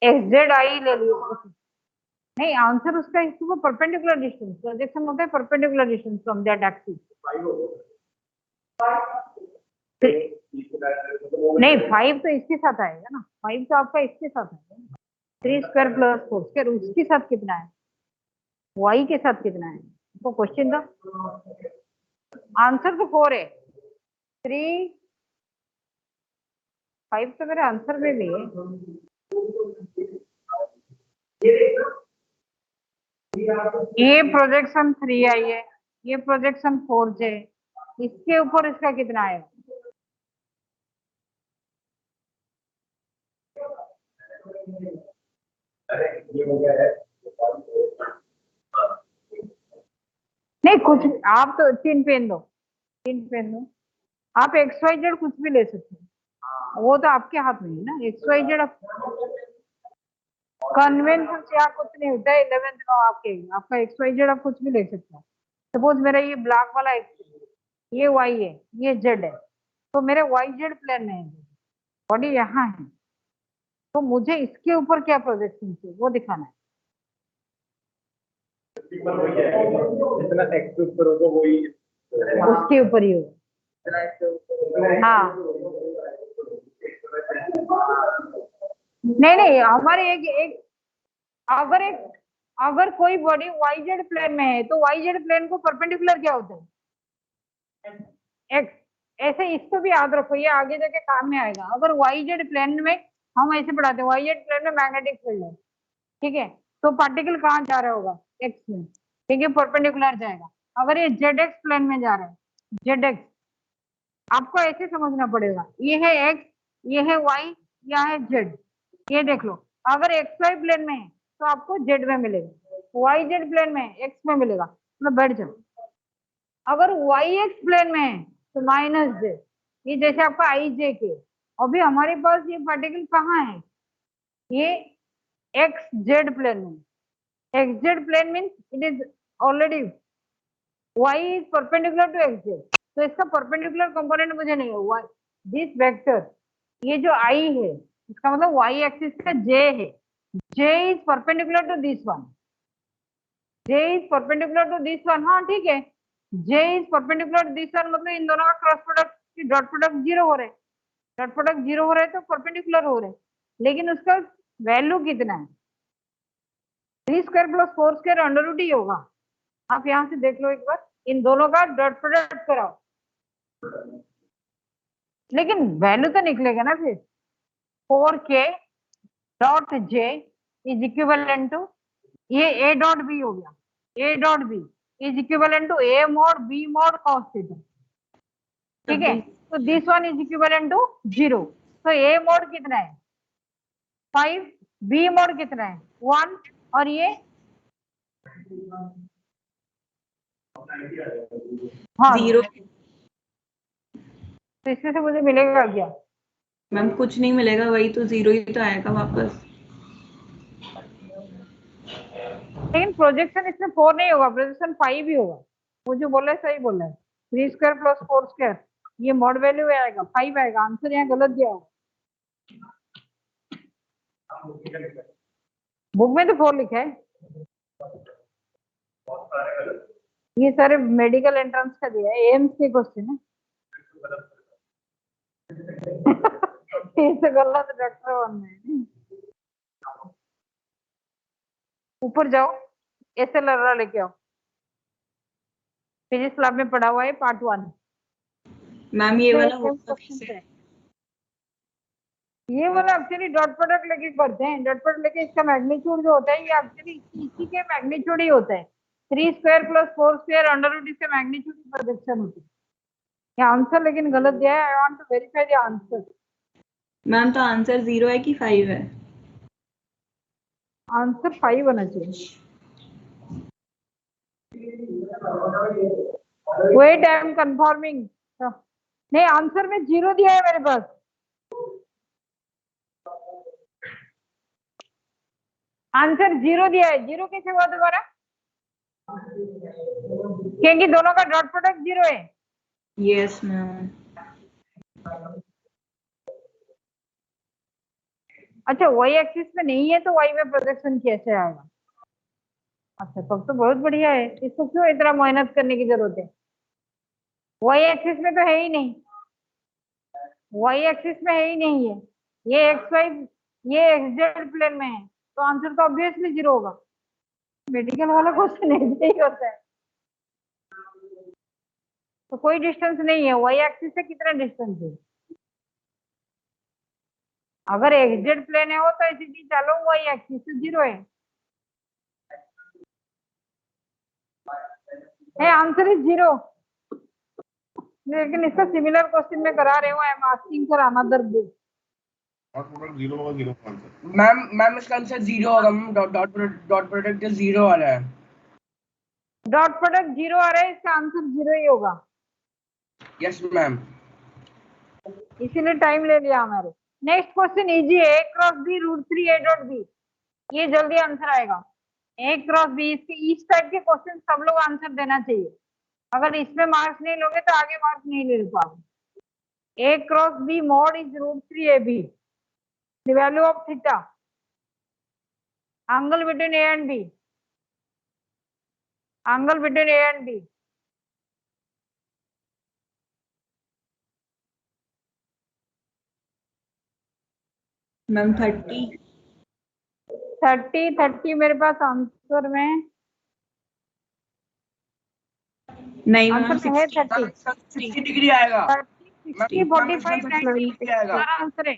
S1: एक्स जेड आई ले लिया। नहीं, आंसर उसका इसको परपेंडिकुलर डिस्टेंस, प्रोजेक्शन होता है perpendicular distance from that axis. नहीं, 5 तो इसके साथ आएगा ना, 5 तो आपका इसके साथ आएगा, 3 स्क्वायर प्लस 4 स्क्वायर, उसके साथ कितना है, वाई के साथ कितना है, तो क्वेश्चन था। आंसर तो 4 है, 3 5 तो मेरे आंसर में भी है। ये प्रोजेक्शन 3 आई है, ये प्रोजेक्शन 4 है, इसके ऊपर इसका कितना आएगा? नहीं, कुछ आप तो 3 पेन दो, 3 पेन दो, आप एक्स वाई जेड कुछ भी ले सकते हो, वो तो आपके हाथ में है ना। एक्स वाई जेड कन्वेंशन से आप कुछ नहीं होता है, 11th में आपका एक्स वाई जेड आप कुछ भी ले सकते हो। सपोज मेरा ये ब्लैक वाला एक्स, ये वाई है, ये जेड है, तो मेरे वाई जेड प्लेन में है, बॉडी यहाँ है, तो मुझे इसके ऊपर क्या प्रोजेक्शन है वो दिखाना है।
S4: जितना एक्स के ऊपर होगा वही
S1: उसके ऊपर ही होगा। हाँ, नहीं, हमारे एक अगर कोई बॉडी वाई जेड प्लेन में है तो वाई जेड प्लेन को परपेंडिकुलर क्या होता है? एक्स। ऐसे इसको भी याद रखो, ये आगे जाके काम में आएगा। अगर वाई जेड प्लेन में हम ऐसे पढ़ाते हैं, वाई जेड प्लेन में मैग्नेटिक फील्ड है, ठीक है, तो पार्टिकल कहाँ जा रहा होगा? एक्स में, ठीक है, परपेंडिकुलर जाएगा। अगर ये जेड एक्स प्लेन में जा रहा है, जेड एक्स, आपको ऐसे समझना पड़ेगा, ये है एक्स, ये है वाई, यह है जेड। ये देख लो, अगर एक्स वाई प्लेन में है तो आपको जेड में मिलेगा, वाई जेड प्लेन में एक्स में मिलेगा, मतलब बैठ जाओ। अगर वाई एक्स प्लेन में है तो माइनस जे, ये जैसे आपका आई जे के। अभी हमारे पास ये पार्टिकल कहाँ है? ये एक्स जेड प्लेन में। X Z plane means it is already Y is perpendicular to X Z, तो इसका परपेंडिकुलर कंपोनेंट मुझे नहीं है। दिस वेक्टर, ये जो आई है, इसका मतलब वाई एक्सिस का जे है, j is perpendicular to this one, j is perpendicular to this one. हाँ ठीक है, j is perpendicular to this one, मतलब इन दोनों का क्रॉस प्रोडक्ट, डॉट प्रोडक्ट 0 हो रहे हैं, डॉट प्रोडक्ट 0 हो रहे हैं तो परपेंडिकुलर हो रहे हैं, लेकिन उसका वैल्यू कितना है? 3 square plus 4 square under root ही होगा। आप यहाँ से देख लो एक बार, इन दोनों का डॉट प्रोडक्ट कराओ, लेकिन वैल्यू तो निकलेगा ना फिर। 4k dot j is equivalent to, ये a डॉट b हो गया, a dot b is equivalent to a mod b mod cos theta, ठीक है, तो this one is equivalent to 0, तो a mod कितना है 5, b mod कितना है 1, और ये हाँ,
S3: 0।
S1: तो इसमें से मुझे मिलेगा क्या?
S3: मैम कुछ नहीं मिलेगा, वही तो 0 ही तो आएगा वापस।
S1: लेकिन प्रोजेक्शन इसमें 4 नहीं होगा, प्रोजेक्शन 5 ही होगा। वो जो बोला है सही बोला है, 3 स्क्वायर प्लस 4 स्क्वायर, ये मॉड वैल्यू आएगा 5 आएगा। आंसर यहाँ गलत दिया होगा, बुक में तो 4 लिखा है। ये सारे मेडिकल एंट्रेंस का दिया है, एम्स के क्वेश्चन है। ये तो गलत, डॉक्टर बनना है। ऊपर जाओ, एसएलआर लेके आओ, फिजिक्स लैब में पढ़ा हुआ है पार्ट 1।
S3: मैम ये वाला होगा
S1: क्वेश्चन
S3: कैसे?
S1: है ये वाला। एक्चुअली डॉट प्रोडक्ट लेके करते हैं, डॉट प्रोडक्ट लेके इसका मैग्नीट्यूड जो होता है ये एक्चुअली इसी के मैग्नीट्यूड ही होता है। 3 square plus 4 square under root इसके मैग्नीट्यूड की प्रोजेक्शन होती है। ये आंसर लेकिन गलत दिया है। I want to verify the answer.
S3: Ma'am तो आंसर 0 है कि 5 है?
S1: आंसर 5 होना चाहिए। Wait, I am confirming. नहीं, आंसर में 0 दिया है मेरे पास। आंसर 0 दिया है। 0 कैसे हुआ दोबारा? क्योंकि दोनों का डॉट प्रोडक्ट 0 है।
S3: Yes ma'am.
S1: अच्छा, वाई एक्सिस में नहीं है तो वाई में प्रोजेक्शन कैसे आएगा? अच्छा, तब तो बहुत बढ़िया है। इसको क्यों इतना मेहनत करने की जरूरत है? वाई एक्सिस में तो है ही नहीं, वाई एक्सिस में है ही नहीं है। ये एक्स वाई, ये एक्स जेड प्लेन में है, तो आंसर तो ऑब्वियसली 0 होगा। मेडिकल वाला क्वेश्चन ऐसे ही होता है। तो कोई डिस्टेंस नहीं है, वाई एक्सिस से कितना डिस्टेंस है? अगर एक्स जेड प्लेन है वो तो ऐसी चीज चलो, वाई एक्सिस से 0 है। Answer is 0। लेकिन इसका सिमिलर क्वेश्चन में करा रहे हूँ। I am asking for another book.
S7: Ma'am इसका आंसर 0 होगा। मैम डॉट प्रोडक्ट 0 आ रहा है।
S1: डॉट प्रोडक्ट 0 आ रहा है, इसका आंसर 0 ही होगा।
S7: Yes ma'am.
S1: इसीलिए टाइम ले लिया हमारे। नेक्स्ट क्वेश्चन इजी है। A cross B root 3 A dot B, ये जल्दी आंसर आएगा। ए क्रॉस बी, इसके इस टाइप के क्वेश्चन सब लोग आंसर देना चाहिए। अगर इसमें मार्क्स नहीं लोगे तो आगे मार्क्स नहीं ले पाओगे। A cross B mod is root 3 A B, the value of theta, angle between A and B, angle between A and B.
S3: Ma'am 30
S1: मेरे पास आंसर में,
S3: नहीं मैम,
S1: आंसर में है 30।
S7: 60 डिग्री आएगा।
S1: 30, 60, 45, 90
S7: आएगा।
S1: सारा आंसर है।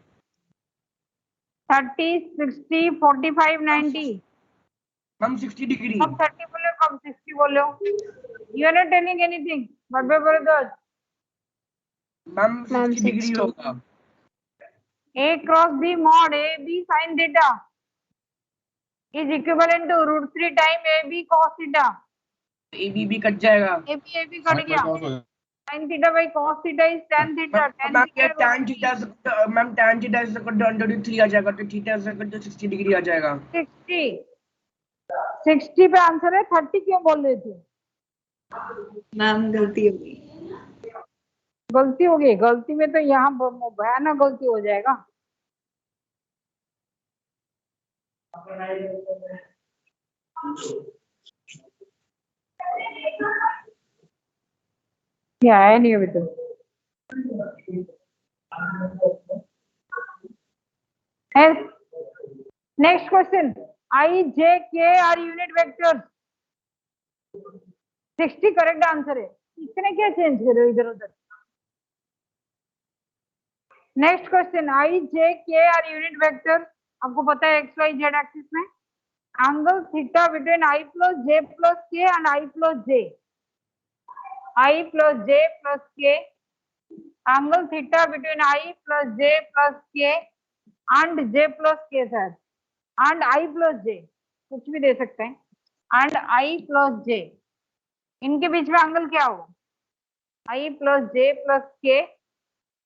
S1: 30, 60, 45, 90।
S7: Ma'am 60 degree.
S1: कब 30 बोले कब 60 बोले हो? You are not telling anything. बब्बे बरदोज,
S7: मैम 60 डिग्री होगा।
S1: A cross B mod A B sine theta is equivalent to root 3 time A B cos theta.
S7: A B cut जाएगा।
S1: ए बी कट गया। sin theta by cos theta is tan theta।
S7: Ma'am ये tan theta ma'am tan theta से under root 3 आ जाएगा, तो theta से 60 degree आ जाएगा।
S1: 60 पे answer है। 30 क्यों बोल रहे थे?
S3: मैम गलती हो गई।
S1: गलती हो गई? गलती में तो यहाँ भयानक गलती हो जाएगा। ये आया नहीं अभी तक। Next question, i j k are unit vectors. 60 correct answer है। इसने क्या चेंज करे इधर उधर? Next question, i j k are unit vector. आपको पता है एक्स वाई जेड एक्सिस में angle theta between I plus J plus K and I plus J, I plus J plus K, angle theta between I plus J plus K and J plus K sir, and I plus J. कुछ भी दे सकते हैं, and I plus जे, इनके बीच में angle क्या होगा? आई plus J plus के,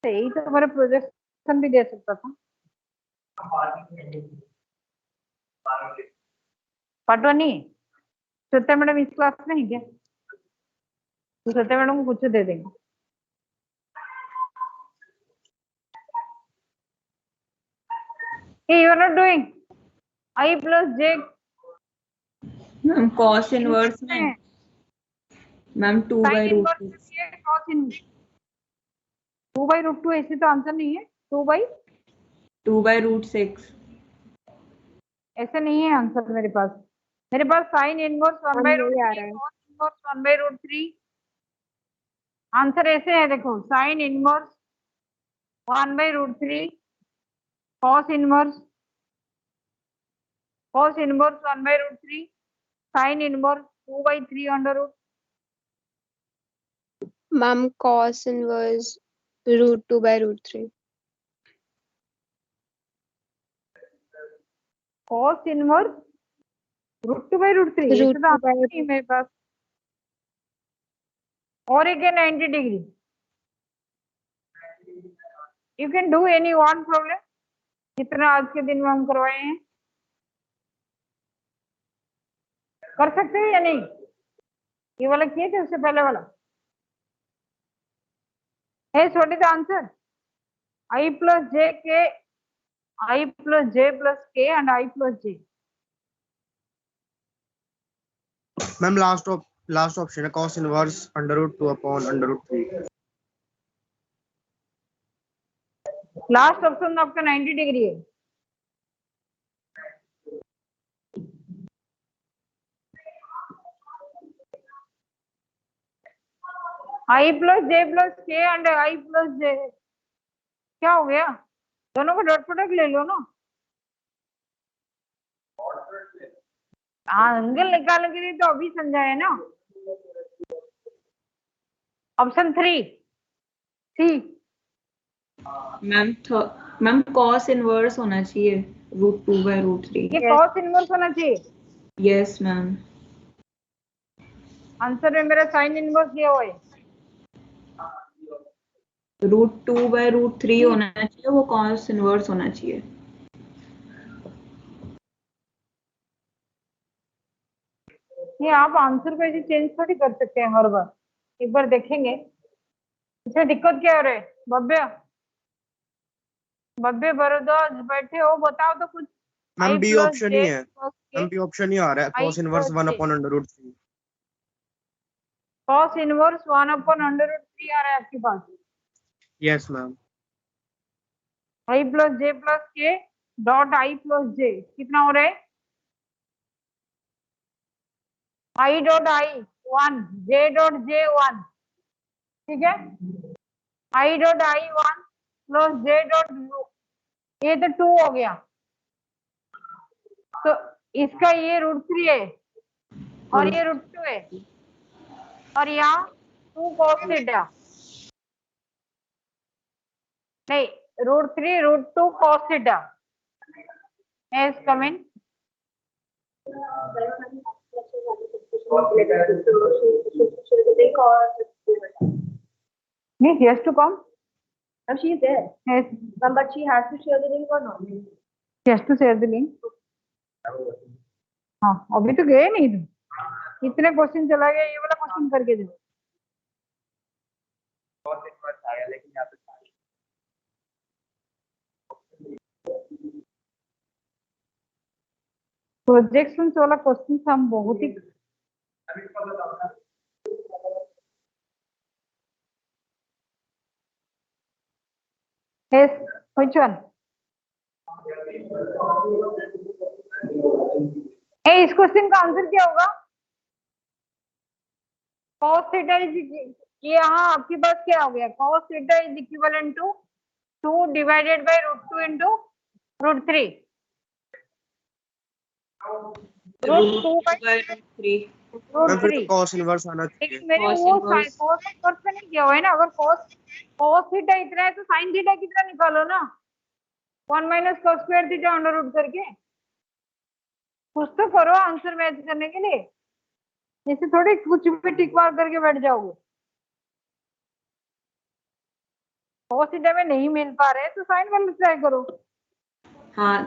S1: यही तो हमारे प्रोजेक्शन भी दे सकता था। पटवा नहीं श्वेता मैडम इस क्लास में है क्या? तो श्वेता मैडम को कुछ दे देंगे। Hey, you are not doing I plus j
S3: ma'am cos inverse में ma'am 2
S1: sin
S3: by root
S1: inverse में है cos inverse 2/√2 ऐसे तो आंसर नहीं है
S3: 2/√6
S1: ऐसे नहीं है आंसर मेरे पास sin inverse 1/√3 cos inverse 1/√3 answer ऐसे है देखो sin inverse 1/√3 cos inverse 1/√3 sin inverse 2/3
S5: Ma'am, cos inverse √2/√3.
S1: cos inverse √2/√3 ऐसे तो आंसर नहीं है मेरे पास। और एक है 90 degree, you can do any one problem जितना आज के दिन में हम करवाए हैं, कर सकते हैं या नहीं? ये वाला किए थे उससे पहले वाला है। What is the answer? I plus J K, I plus J plus K and I plus J.
S8: Ma'am last option है cos inverse √2 upon √3।
S1: Last option आपका 90 डिग्री है। I plus J plus K and I plus J, क्या हो गया? दोनों co dot product ले लो ना। Angle निकालने के लिए तो अभी समझाया ना। ऑप्शन 3 सी।
S3: मैम cos इनवर्स होना चाहिए √2/√3।
S1: ये cos इनवर्स होना चाहिए।
S3: Yes ma'am.
S1: आंसर में मेरा sin इनवर्स दिया हुआ है।
S3: √2/√3 होना चाहिए, वो cos इनवर्स होना चाहिए।
S1: ये आप आंसर को ऐसे चेंज थोड़ी कर सकते हैं हर बार, एक बार देखेंगे। इसमें दिक्कत क्या हो रहा है? बब्बे भरद्वाज बैठे हो, बताओ तो कुछ।
S8: मैम बी ऑप्शन ही है, मैम बी ऑप्शन ही आ रहा है cos inverse 1 upon √3।
S1: cos inverse 1 upon √3 आ रहा है आपके पास।
S8: Yes ma'am.
S1: I plus J plus K dot I plus J कितना हो रहा है? I dot I 1 J dot J 1, ठीक है। I dot I 1 plus J dot, ये तो 2 हो गया, तो इसका ये √3 है और ये √2 है, और यहाँ 2 cos थीटा, नहीं √3 √2 cos theta. Yes come in. Yes, he has to come.
S2: No, she is there.
S1: Yes,
S2: But she has to share the link or not?
S1: he has to share the link. हाँ अभी तो गए नहीं तुम, इतने question चला गया, ये वाला क्वेश्चन करके दो। प्रोजेक्शन वाला क्वेश्चन हम बहुत ही Yes, which one? इस क्वेश्चन का आंसर क्या होगा? cos थीटा इज, यहाँ आपके पास क्या हो गया? cos theta is equivalent to 2 divided by √2 into √3।
S8: Ma'am फिर तो cos इनवर्स आना चाहिए।
S1: मेरे वो cos इनवर्स पे नहीं किया हुआ है ना। अगर cos थीटा इतना है तो sin थीटा कितना निकालो ना, 1 - cos² थीटा अंडर रूट करके। कुछ तो करो आंसर मैच करने के लिए, जैसे थोड़ी कुछ भी टिक मार करके बैठ जाओगे। cos थीटा में नहीं मिल पा रहे तो साइन वाला ट्राई करो।
S3: हाँ,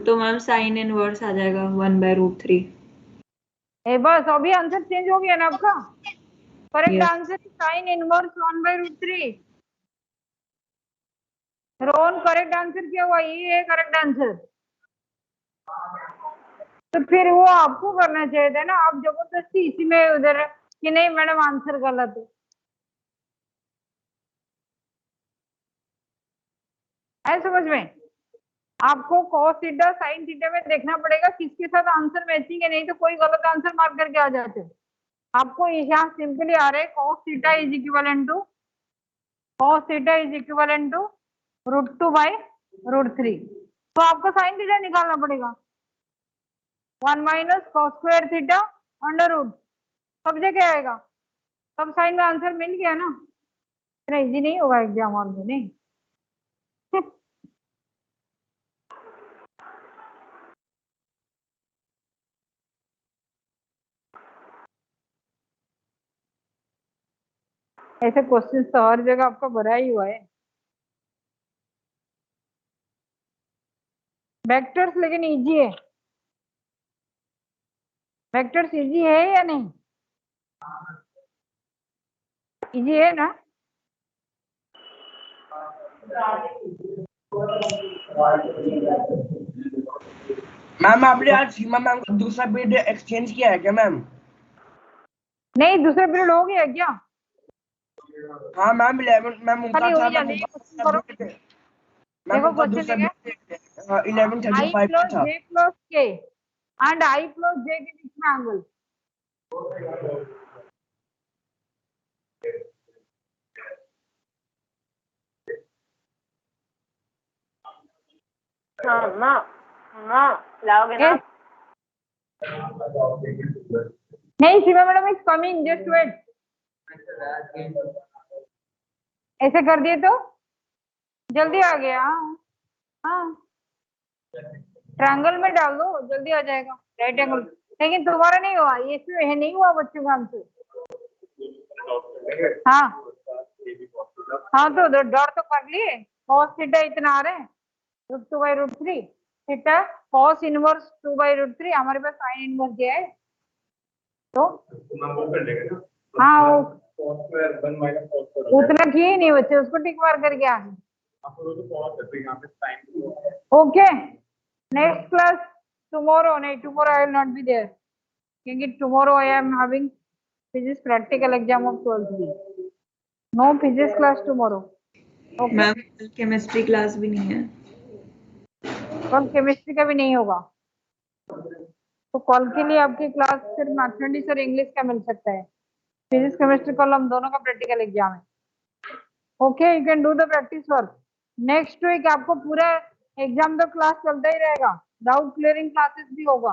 S3: तो मैम साइन इनवर्स आ जाएगा 1/√3।
S1: ए बस अभी आंसर चेंज हो गया ना आपका। Correct
S3: Yes.
S1: Answer sine inverse 1/√3। Rohan correct answer क्या हुआ? ये है करेक्ट आंसर। तो फिर वो आपको करना चाहिए था ना, आप जबरदस्ती इसी में उधर कि नहीं मैडम आंसर गलत है समझ में? आपको cos थीटा sin थीटा में देखना पड़ेगा किसके साथ आंसर मैचिंग है, नहीं तो कोई गलत आंसर मार्क करके आ जाते हैं। आपको यहाँ सिंपली आ रहे cos theta is equivalent to √2/√3। तो आपको sin थीटा निकालना पड़ेगा 1 minus cos square theta under root. सब जगह आएगा, सब साइन में आंसर मिल गया ना। इतना इजी नहीं होगा एग्जाम हॉल में, नहीं। ऐसे क्वेश्चन तो हर जगह आपका भरा ही हुआ है। वेक्टर्स लेकिन इजी है, वेक्टर्स इजी है या नहीं? इजी है ना?
S7: मैम आपने आज सीमा मैम को दूसरा पीरियड एक्सचेंज किया है क्या मैम?
S1: नहीं, दूसरा पीरियड हो गया क्या?
S7: हाँ मैम 11 मैम उनका
S1: खाली हो
S7: था
S1: ही जाने, क्वेश्चन करो।
S7: मैम
S1: देखो
S7: उनका
S1: क्वेश्चन
S7: दूसरा
S1: है क्या?
S7: 11:35
S1: प्लस
S7: था।
S1: J plus K and I plus J के बीच में एंगल।
S2: लाओगे ना?
S1: नहीं Seema madam is coming, just wait. ऐसे कर दिए तो जल्दी आ गया। हाँ ट्रायंगल में डाल दो, जल्दी आ जाएगा राइट एंगल। लेकिन तुम्हारा नहीं हुआ, ये इसमें नहीं हुआ बच्चों का आंसर। हाँ हाँ तो डॉट तो कर लिए। cos थीटा इतना आ रहा है √2/√3 थीटा cos इनवर्स 2/√3। हमारे पास sin इनवर्स दिया है तो
S4: वो कर लेंगे ना।
S1: हाँ
S4: cos square 1 minus cos square
S1: उतना किए ही नहीं बच्चे, उसको टिक मार करके आ गए।
S4: आप लोग तो cos है तो यहाँ पे sin
S1: okay next class tomorrow. नहीं tomorrow I will not be there, क्योंकि tomorrow I am having physics practical exam of 12th B. No physics class tomorrow. Okay
S3: ma'am chemistry class भी नहीं है।
S1: कल केमिस्ट्री का भी नहीं होगा, तो कल के लिए आपकी क्लास सिर्फ मैथमेटिक्स और इंग्लिश का मिल सकता है। फिजिक्स केमिस्ट्री कल हम दोनों का प्रैक्टिकल एग्जाम है। Okay you can do the practice work. Next week आपको पूरा एग्जाम तो क्लास चलता ही रहेगा, डाउट क्लियरिंग क्लासेस भी होगा।